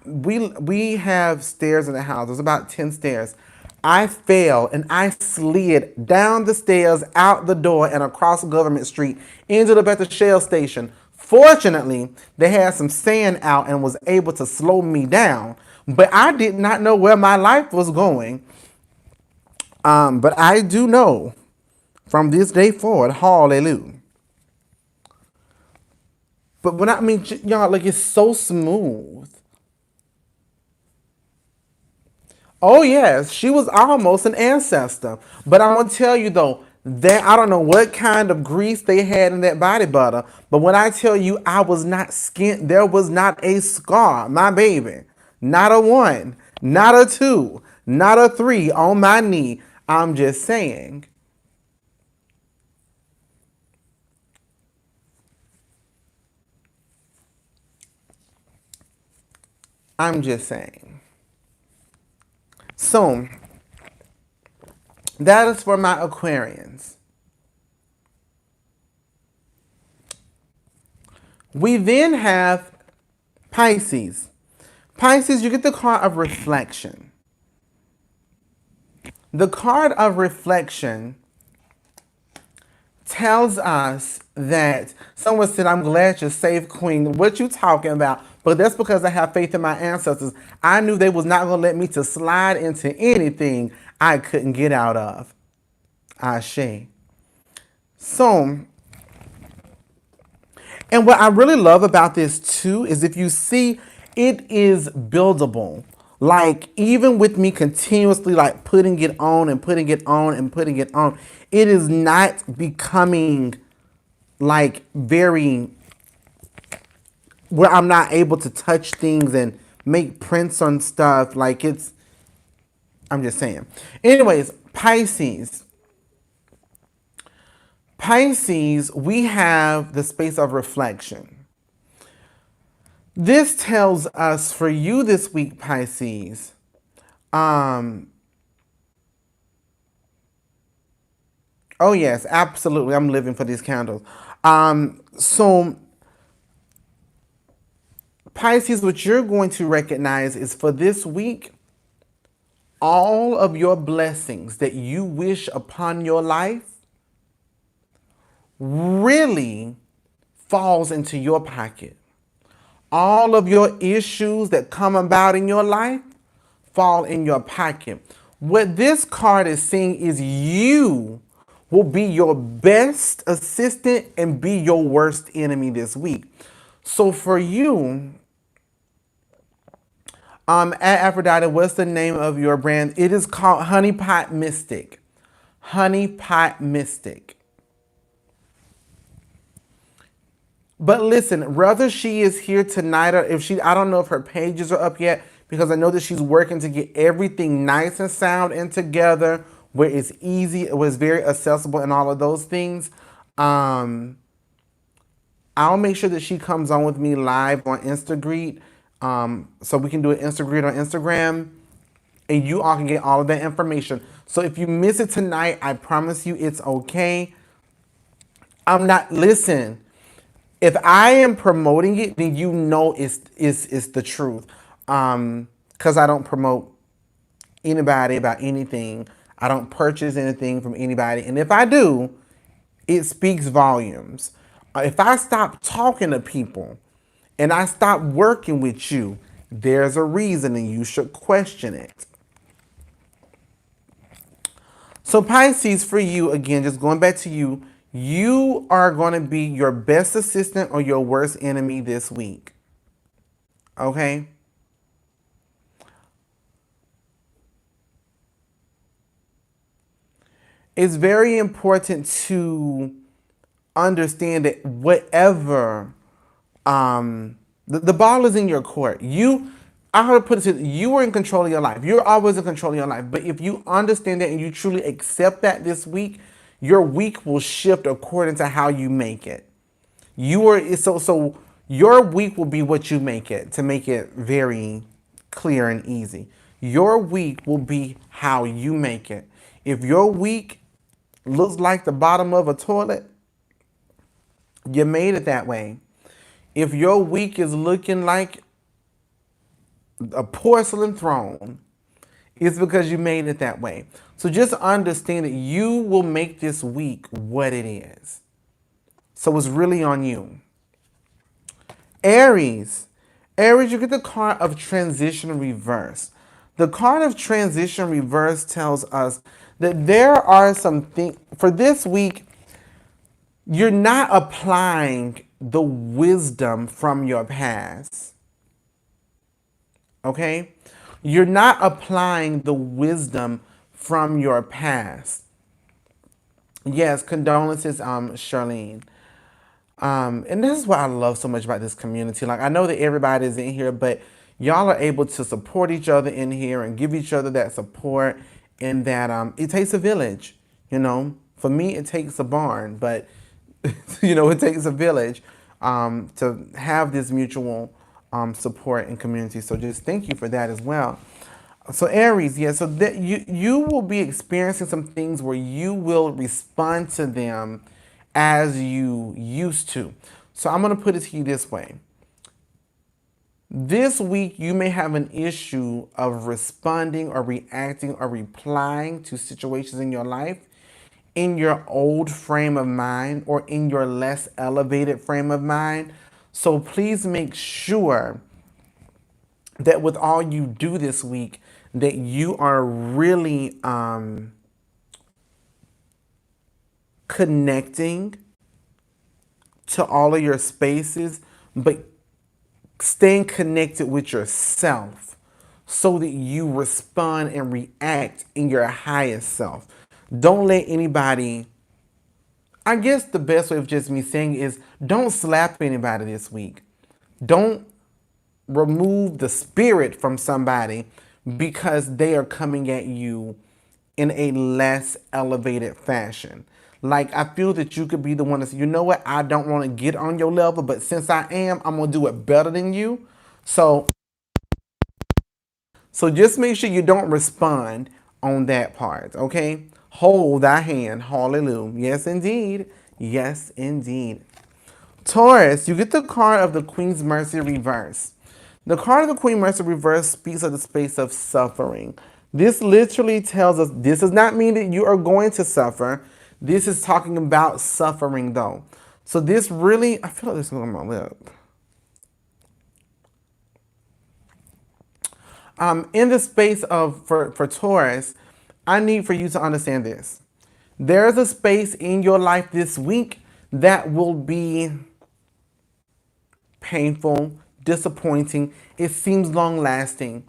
we have stairs in the house. There's about 10 stairs. I fell and I slid down the stairs, out the door, and across Government Street, ended up at the Shell station. Fortunately, they had some sand out and was able to slow me down. But I did not know where my life was going. But I do know from this day forward, hallelujah. But when I mean, y'all, like it's so smooth. Oh yes, she was almost an ancestor. But I'm gonna tell you though, that I don't know what kind of grease they had in that body butter. But when I tell you I was not skint, there was not a scar, my baby. Not a one, not a two, not a three on my knee. I'm just saying. I'm just saying. So that is for my Aquarians. We then have Pisces. Pisces, you get the card of reflection. The card of reflection tells us that someone said, I'm glad you're safe, Queen. What you talking about? But that's because I have faith in my ancestors. I knew they was not going to let me to slide into anything I couldn't get out of. Ashe. So, and what I really love about this too is if you see, it is buildable. Like even with me continuously like putting it on and putting it on and putting it on, it is not becoming like very where I'm not able to touch things and make prints on stuff. Like it's, I'm just saying. Anyways, Pisces. Pisces, we have the space of reflection. This tells us for you this week, Pisces, oh yes, absolutely. I'm living for these candles. So Pisces, what you're going to recognize is for this week, all of your blessings that you wish upon your life really falls into your pocket. All of your issues that come about in your life fall in your pocket. What this card is saying is you will be your best assistant and be your worst enemy this week. So for you, at Aphrodite, what's the name of your brand? It is called Honey Pot Mystic. Honey Pot Mystic. But listen, whether she is here tonight or if she, I don't know if her pages are up yet because I know that she's working to get everything nice and sound and together where it's easy, it was very accessible and all of those things. I'll make sure that she comes on with me live on Instagram. So we can do an Instagram on Instagram and you all can get all of that information. So if you miss it tonight, I promise you it's okay. I'm not, listen, if I am promoting it, then you know it's the truth. Because I don't promote anybody about anything. I don't purchase anything from anybody. And if I do, it speaks volumes. If I stop talking to people and I stop working with you, there's a reason and you should question it. So Pisces, for you, again, just going back to you, you are going to be your best assistant or your worst enemy this week. Okay? It's very important to understand that whatever, the ball is in your court. I heard to put it this, you are in control of your life. You're always in control of your life. But if you understand that and you truly accept that this week, Your week will shift according to how you make it. You are so your week will be what you make it, to make it very clear and easy. Your week will be how you make it. If your week looks like the bottom of a toilet, you made it that way. If your week is looking like a porcelain throne, it's because you made it that way. So just understand that you will make this week what it is. So it's really on you. Aries. Aries, you get the card of transition reverse. The card of transition reverse tells us that there are some things for this week. You're not applying the wisdom from your past. Okay? You're not applying the wisdom from your past. Yes, condolences, Charlene. And this is what I love so much about this community. Like, I know that everybody's in here, but y'all are able to support each other in here and give each other that support, and that it takes a village. You know, for me, it takes a barn, but it takes a village to have this mutual support and community. So just thank you for that as well. So Aries, yeah, so that you will be experiencing some things where you will respond to them as you used to. So I'm going to put it to you this way. This week, you may have an issue of responding or reacting or replying to situations in your life in your old frame of mind or in your less elevated frame of mind. So please make sure that with all you do this week, that you are really connecting to all of your spaces, but staying connected with yourself so that you respond and react in your highest self. Don't let anybody, I guess the best way of just me saying is, don't slap anybody this week. Don't remove the spirit from somebody because they are coming at you in a less elevated fashion. Like, I feel that you could be the one to say, you know what, I don't want to get on your level, but since I am, I'm going to do it better than you. So just make sure you don't respond on that part, okay? Hold thy hand. Hallelujah. Yes, indeed. Yes, indeed. Taurus, you get the card of the Queen's Mercy reverse. The card of the Queen Mercy reverse speaks of the space of suffering. This literally tells us, this does not mean that you are going to suffer. This is talking about suffering, though. So this really, I feel like this is on my lip. In the space of, for Taurus, I need for you to understand this. There's a space in your life this week that will be painful, disappointing. It seems long lasting.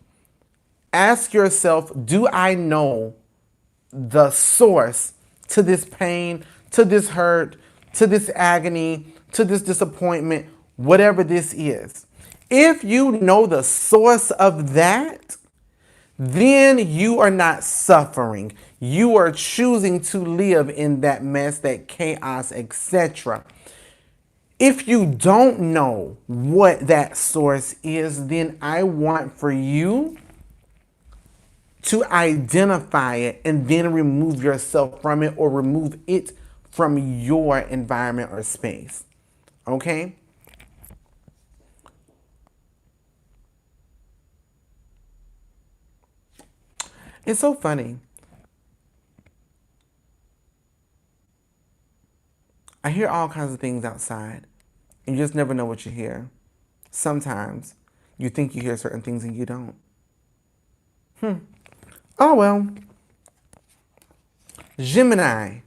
Ask yourself, do I know the source to this pain, to this hurt, to this agony, to this disappointment, whatever this is? If you know the source of that, then you are not suffering. You are choosing to live in that mess, that chaos, etc. If you don't know what that source is, then I want for you to identify it and then remove yourself from it, or remove it from your environment or space. Okay? It's so funny. I hear all kinds of things outside. You just never know what you hear. Sometimes you think you hear certain things and you don't. Oh well. Gemini.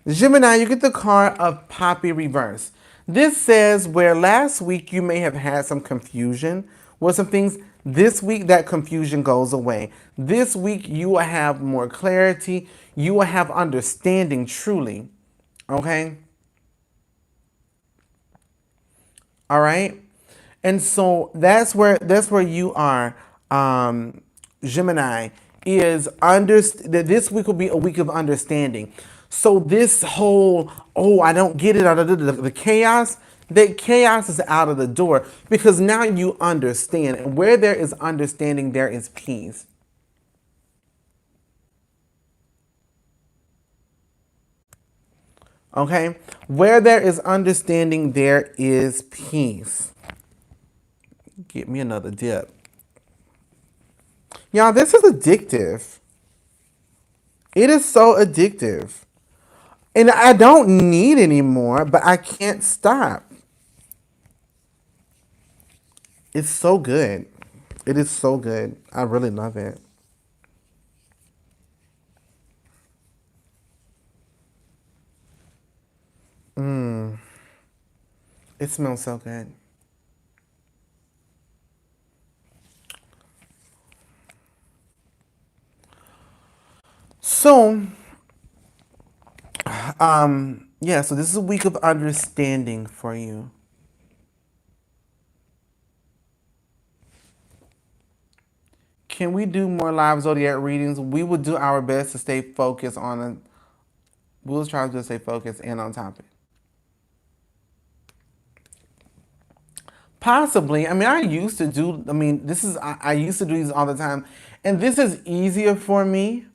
Gemini, you get the card of Poppy reverse. This says where last week you may have had some confusion with some things, this week that confusion goes away. This week you will have more clarity. You will have understanding truly. Okay? All right? And so that's where you are, Gemini, is that this week will be a week of understanding. So this whole, oh, I don't get it, the chaos, that chaos is out of the door because now you understand. And where there is understanding, there is peace. Okay? Where there is understanding, there is peace. Get me another dip. Y'all, this is addictive. It is so addictive. And I don't need any more, but I can't stop. It's so good. It is so good. I really love it. It smells so good. So, yeah, so this is a week of understanding for you. Can we do more live zodiac readings? We will do our best to stay focused on it. We'll try to stay focused and on topic. Possibly. I mean, I used to do these all the time. And this is easier for me.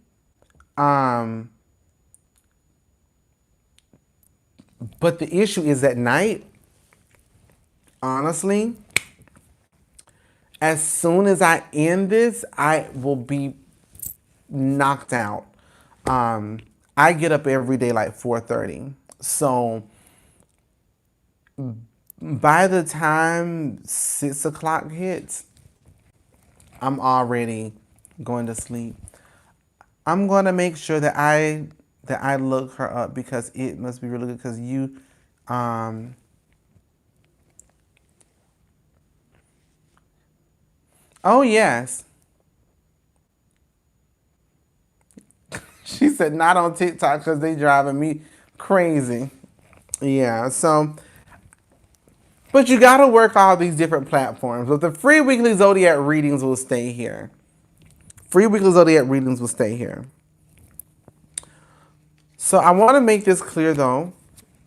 Um, but the issue is at night, honestly, as soon as I end this, I will be knocked out. I get up every day like 4:30. So by the time 6 o'clock hits, I'm already going to sleep. I'm going to make sure that I look her up because it must be really good because you oh yes. She said not on TikTok because they driving me crazy. Yeah, so but you gotta work all these different platforms. But the free weekly zodiac readings will stay here. Free weekly zodiac readings will stay here. So I want to make this clear though.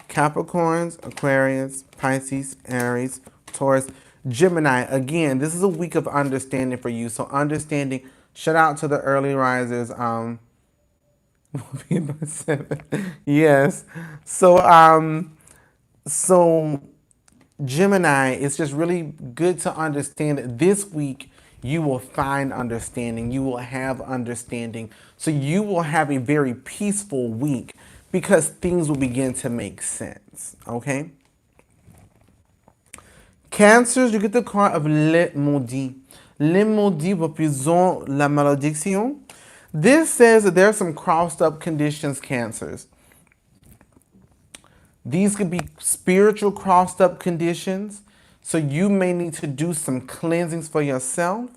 Capricorns, Aquarius, Pisces, Aries, Taurus, Gemini. Again, this is a week of understanding for you. So understanding, shout out to the early risers. We'll be by 7. Yes. So Gemini, it's just really good to understand that this week you will find understanding. You will have understanding. So you will have a very peaceful week because things will begin to make sense. Okay? Cancers, you get the card of Le Maudit. Le Maudit represent la malédiction. This says that there are some crossed up conditions, Cancers. These could be spiritual crossed up conditions. So you may need to do some cleansings for yourself.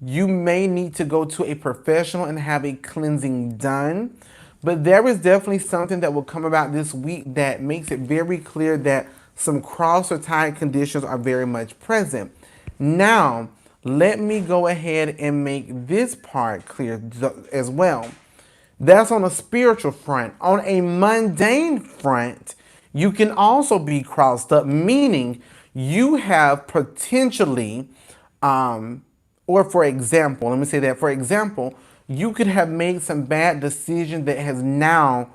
You may need to go to a professional and have a cleansing done. But there is definitely something that will come about this week that makes it very clear that some cross or tied conditions are very much present. Now, let me go ahead and make this part clear as well. That's on a spiritual front. On a mundane front, you can also be crossed up, meaning you have potentially, or for example, let me say that, for example, you could have made some bad decision that has now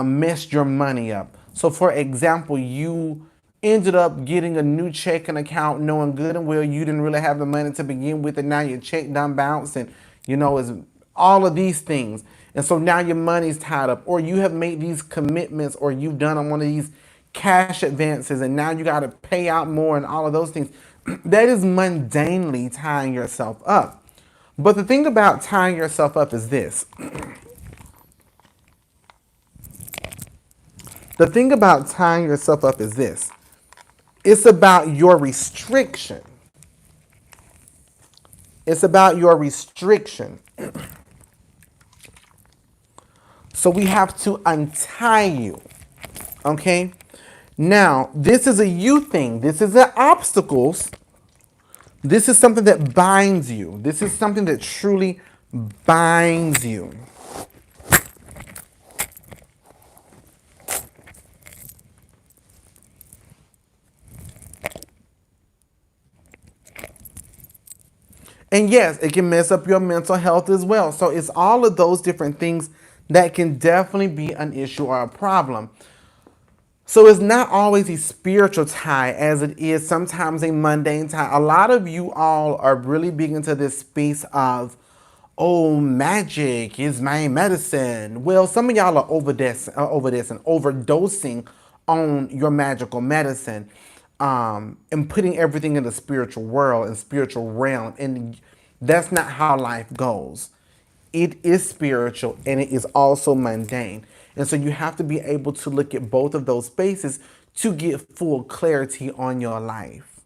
messed your money up. So for example, you ended up getting a new checking account knowing good and well you didn't really have the money to begin with, and now your check done bounced, and is all of these things. And so now your money's tied up, or you have made these commitments, or you've done on one of these cash advances, and now you got to pay out more and all of those things. That is mundanely tying yourself up. But the thing about tying yourself up is this. The thing about tying yourself up is this. It's about your restriction. It's about your restriction. So we have to untie you. Okay? Now, this is a you thing. This is the obstacles. This is something that binds you. This is something that truly binds you. And yes, it can mess up your mental health as well. So it's all of those different things that can definitely be an issue or a problem. So it's not always a spiritual tie as it is sometimes a mundane tie. A lot of you all are really big into this space of, oh, magic is my medicine. Well, some of y'all are overdosing on your magical medicine, and putting everything in the spiritual world and spiritual realm. And that's not how life goes. It is spiritual and it is also mundane. And so you have to be able to look at both of those spaces to get full clarity on your life.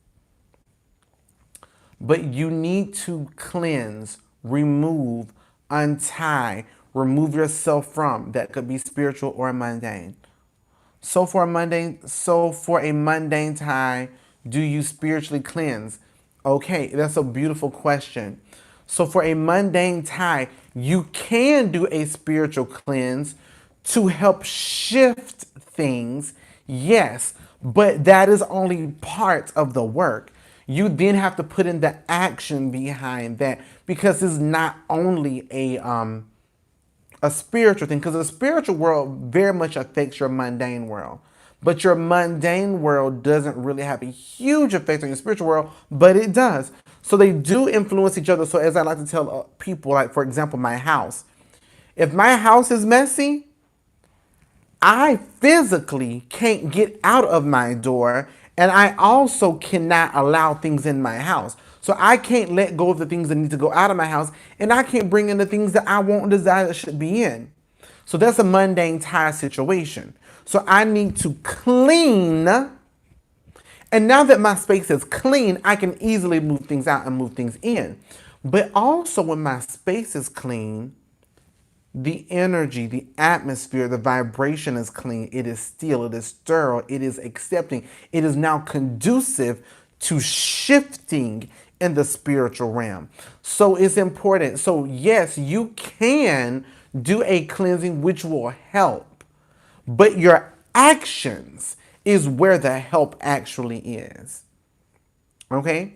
But you need to cleanse, remove, untie, remove yourself from. That could be spiritual or mundane. So for a mundane tie, do you spiritually cleanse? Okay, that's a beautiful question. So for a mundane tie, you can do a spiritual cleanse to help shift things, yes, but that is only part of the work. You then have to put in the action behind that, because it's not only a spiritual thing, because the spiritual world very much affects your mundane world. But your mundane world doesn't really have a huge effect on your spiritual world, but it does. So they do influence each other. So as I like to tell people, like for example, my house. If my house is messy, I physically can't get out of my door, and I also cannot allow things in my house. So I can't let go of the things that need to go out of my house, and I can't bring in the things that I want and desire that should be in. So that's a mundane tie situation. So I need to clean, and now that my space is clean, I can easily move things out and move things in. But also when my space is clean, the energy, the atmosphere, the vibration is clean. It is still, it is sterile, it is accepting. It is now conducive to shifting in the spiritual realm. So it's important. So yes, you can do a cleansing which will help, but your actions is where the help actually is. Okay?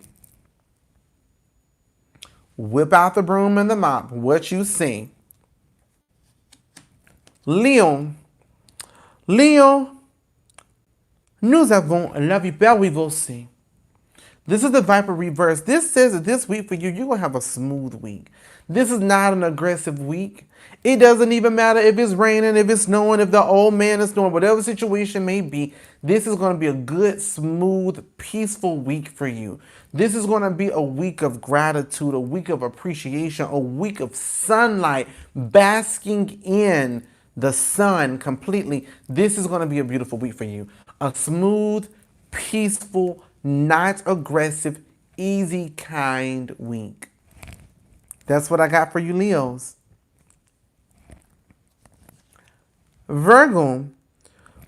Whip out the broom and the mop. What you see. Lion. Lion, nous avons la vipère with aussi. This is the Viper reverse. This says that this week for you, you're going to have a smooth week. This is not an aggressive week. It doesn't even matter if it's raining, if it's snowing, if the old man is snowing, whatever the situation may be. This is going to be a good, smooth, peaceful week for you. This is going to be a week of gratitude, a week of appreciation, a week of sunlight, basking in the sun completely. This is going to be a beautiful week for you. A smooth, peaceful, not aggressive, easy, kind week. That's what I got for you, Leos. Virgo.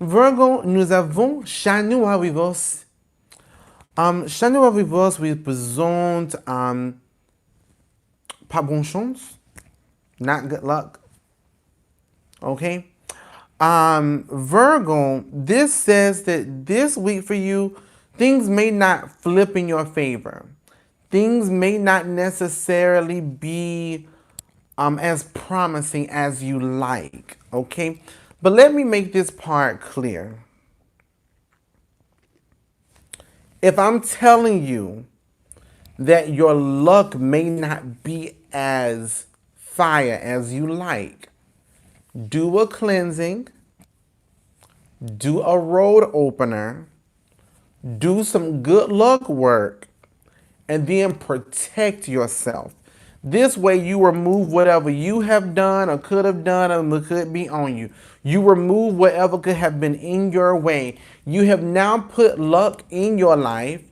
Virgo, nous avons Chanu Avivos. Chanu Avivos represent pas bonne chance, not good luck. Okay? Virgo, this says that this week for you, things may not flip in your favor. Things may not necessarily be as promising as you like, okay? But let me make this part clear. If I'm telling you that your luck may not be as fire as you like, do a cleansing, do a road opener, do some good luck work, and then protect yourself. This way you remove whatever you have done or could have done or could be on you. You remove whatever could have been in your way. You have now put luck in your life,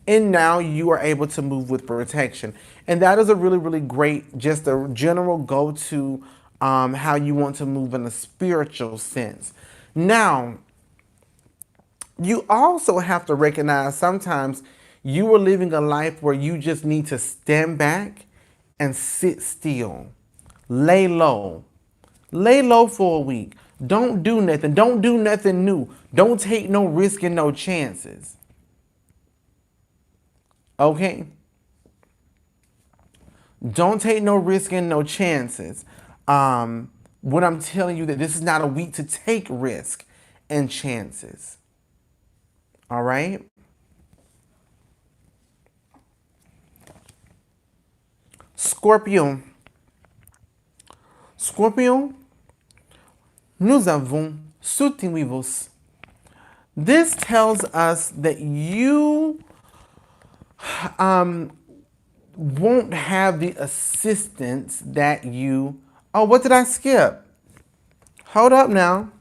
and now you are able to move with protection. And that is a really, really great, just a general go-to how you want to move in a spiritual sense. Now, you also have to recognize sometimes you are living a life where you just need to stand back and sit still. Lay low. Lay low for a week. Don't do nothing. Don't do nothing new. Don't take no risk and no chances. Okay? Don't take no risk and no chances. What I'm telling you that this is not a week to take risk and chances. All right? Scorpion. Scorpion, nous avons soutenu vos. This tells us that you won't have the assistance that you. Oh, what did I skip? Hold up now.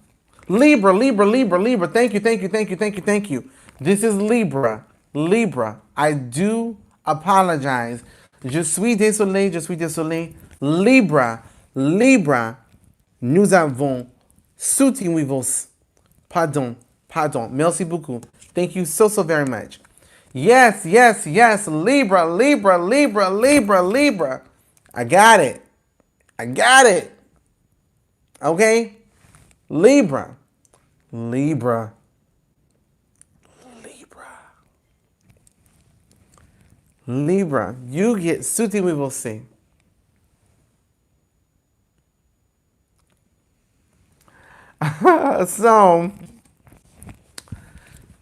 Libra, Libra, Libra, Libra. Thank you, thank you, thank you, thank you, thank you. This is Libra. Libra. I do apologize. Je suis désolé, je suis désolé. Libra, Libra. Nous avons soutenu vos. Pardon, pardon. Merci beaucoup. Thank you so, so very much. Yes, yes, yes. Libra, Libra, Libra, Libra, Libra. I got it. I got it. Okay? Libra. Libra. Libra. Libra. You get suti we will see. So,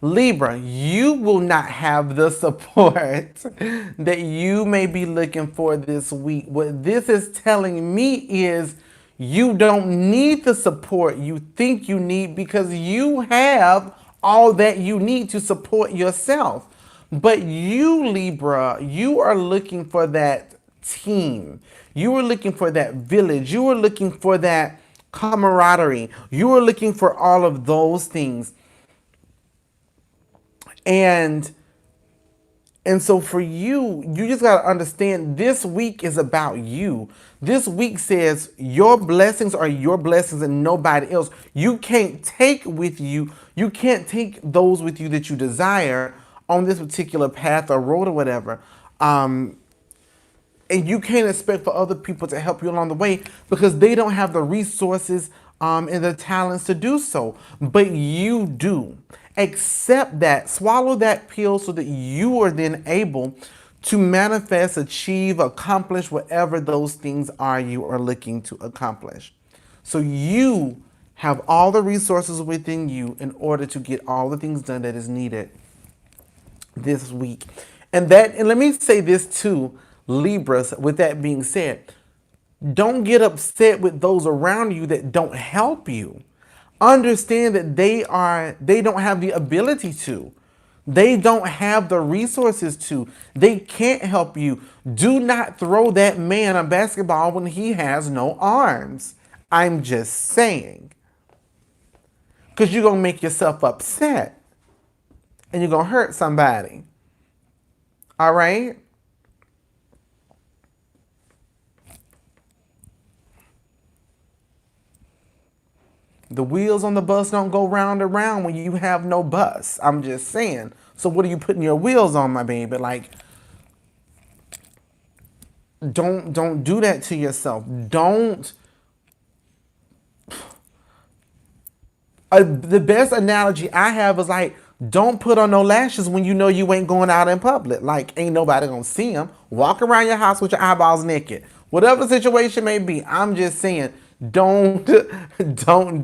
Libra, you will not have the support that you may be looking for this week. What this is telling me is you don't need the support you think you need because you have all that you need to support yourself. But you, Libra, you are looking for that team. You are looking for that village. You are looking for that camaraderie. You are looking for all of those things. And so for you, you just got to understand this week is about you. This week says your blessings are your blessings and nobody else. You can't take with you, you can't take those with you that you desire on this particular path or road or whatever. And you can't expect for other people to help you along the way because they don't have the resources and the talents to do so. But you do. Accept that. Swallow that pill so that you are then able to manifest, achieve, accomplish whatever those things are you are looking to accomplish. So you have all the resources within you in order to get all the things done that is needed this week. And let me say this too, Libras, with that being said, don't get upset with those around you that don't help you. Understand that they don't have the ability to. They don't have the resources to. They can't help you. Do not throw that man a basketball when he has no arms. I'm just saying. Because you're going to make yourself upset. And you're going to hurt somebody. All right? The wheels on the bus don't go round and round when you have no bus. I'm just saying. So what are you putting your wheels on, my baby? Like, don't do that to yourself. Don't. The best analogy I have is like, don't put on no lashes when you know you ain't going out in public. Like, ain't nobody gonna see them. Walk around your house with your eyeballs naked. Whatever the situation may be, I'm just saying, don't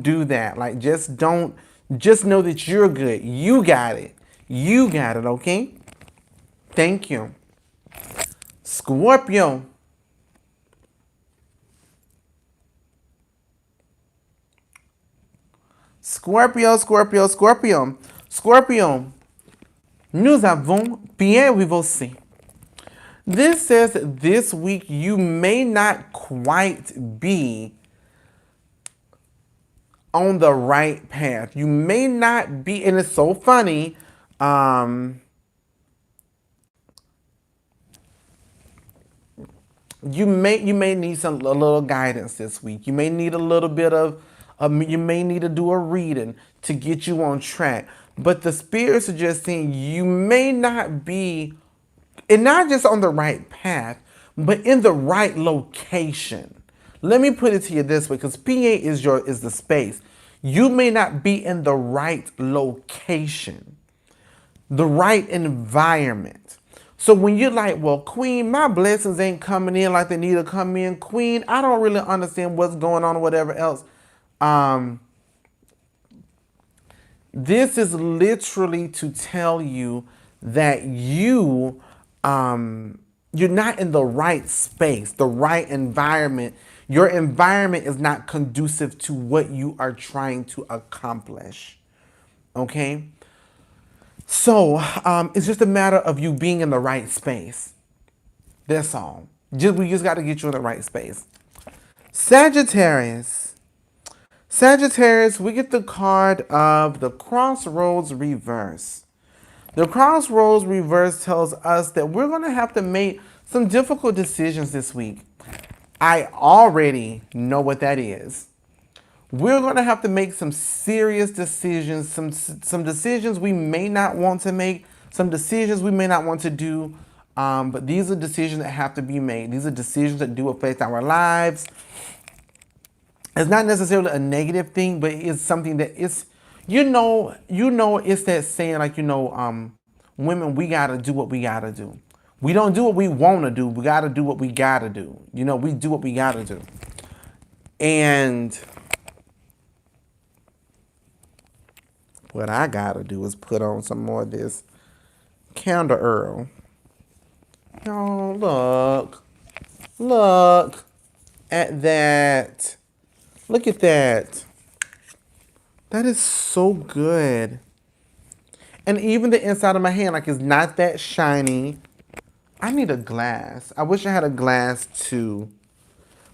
do that. Like, just know that you're good. You got it. You got it, okay? Thank you. Scorpio. Scorpio, Scorpio, Scorpio. Scorpio. Nous avons bien with você. This says that this week you may not quite be on the right path. You may not be, and it's so funny. You may need a little guidance this week. You may need a little bit of, you may need to do a reading to get you on track. But the spirits are just saying you may not be, and not just on the right path, but in the right location. Let me put it to you this way, because PA is the space. You may not be in the right location, the right environment. So when you're like, well, Queen, my blessings ain't coming in like they need to come in. Queen, I don't really understand what's going on or whatever else. Um, this is literally to tell you that you're not in the right space, the right environment. Your environment is not conducive to what you are trying to accomplish. Okay? So it's just a matter of you being in the right space. That's all. We just got to get you in the right space. Sagittarius. Sagittarius, we get the card of the Crossroads Reverse. The Crossroads Reverse tells us that we're going to have to make some difficult decisions this week. I already know what that is. We're going to have to make some serious decisions, some decisions we may not want to make, some decisions we may not want to do, but these are decisions that have to be made. These are decisions that do affect our lives. It's not necessarily a negative thing, but it's something that it's, it's that saying like, women, we got to do what we got to do. We don't do what we want to do. We got to do what we got to do. We do what we got to do. And what I got to do is put on some more of this Candle Earl. Oh, look at that. Look at that. That is so good. And even the inside of my hand, like, it's not that shiny. I need a glass. I wish I had a glass too.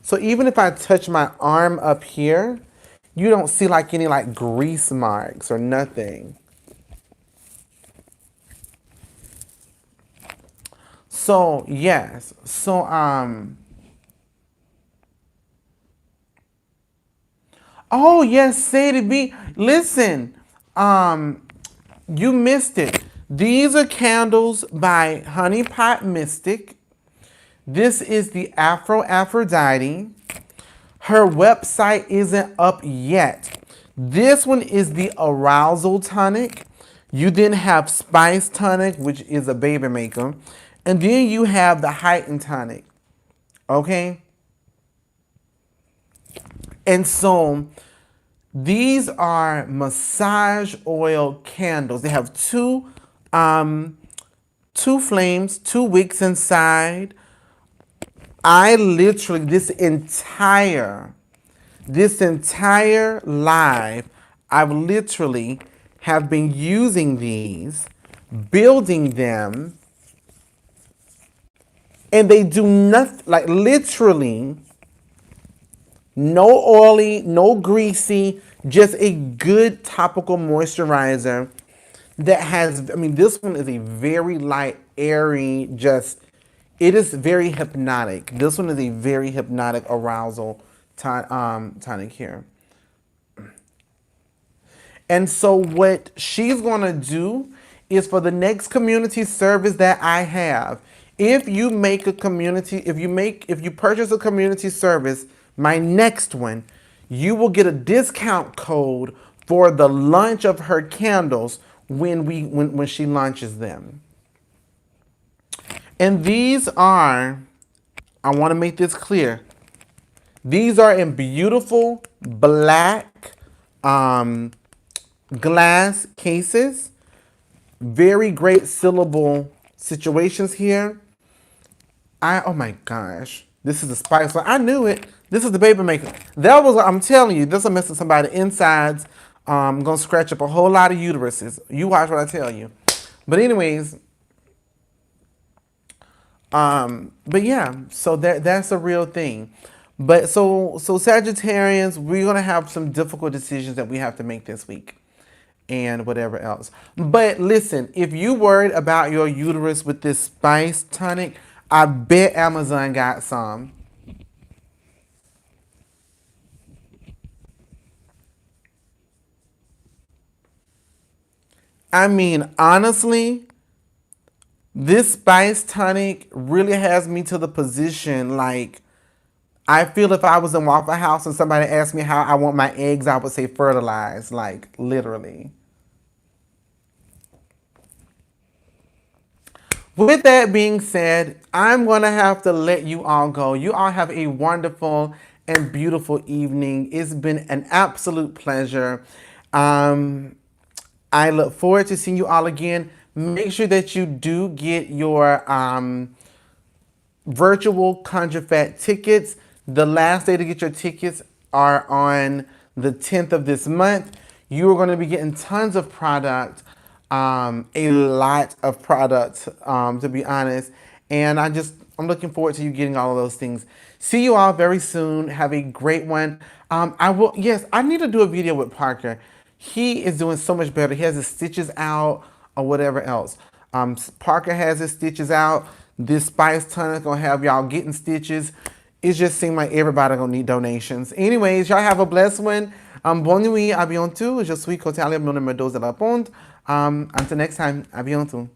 So even if I touch my arm up here, you don't see like any like grease marks or nothing. So yes. So oh yes, Sadie B. Listen, you missed it. These are candles by Honey Pot Mystic. This is the Afro Aphrodite. Her website isn't up yet. This one is the Arousal Tonic. You then have Spice Tonic, which is a baby maker. And then you have the Heightened Tonic. Okay? And so these are massage oil candles. They have two flames, two wicks inside. I literally, this entire live, I've literally have been using these, building them, and they do nothing, like literally, no oily, no greasy, just a good topical moisturizer that has, this one is a very light, airy, it is very hypnotic. This one is a very hypnotic arousal tonic here. And so what she's going to do is for the next community service that I have, if you purchase a community service, my next one, you will get a discount code for the launch of her candles when she launches them. And these are, I want to make this clear, these are in beautiful black glass cases. Very great sealable situations here. Oh my gosh. This is the spice one. I knew it. This is the baby maker. I'm telling you, this will mess with somebody's insides. I'm going to scratch up a whole lot of uteruses. You watch what I tell you. But anyways, but yeah, so that's a real thing. But so Sagittarians, we're gonna have some difficult decisions that we have to make this week, and whatever else. But listen, if you worried about your uterus with this spice tonic, I bet Amazon got some. Honestly, this spice tonic really has me to the position like I feel if I was in Waffle House and somebody asked me how I want my eggs, I would say fertilized, like literally. With that being said, I'm going to have to let you all go. You all have a wonderful and beautiful evening. It's been an absolute pleasure. Um, I look forward to seeing you all again. Make sure that you do get your virtual Conjure Fat tickets. The last day to get your tickets are on the 10th of this month. You are going to be getting tons of product, a lot of product, to be honest. And I'm looking forward to you getting all of those things. See you all very soon. Have a great one. Yes, I need to do a video with Parker. He is doing so much better. He has his stitches out or whatever else. Parker has his stitches out. This Spice Tonic gonna have y'all getting stitches. It just seems like everybody gonna need donations. Anyways, y'all have a blessed one. Bonne nuit, à bientôt. Je suis Cotalia, mon numéro 12 de la ponte. Until next time, à bientôt.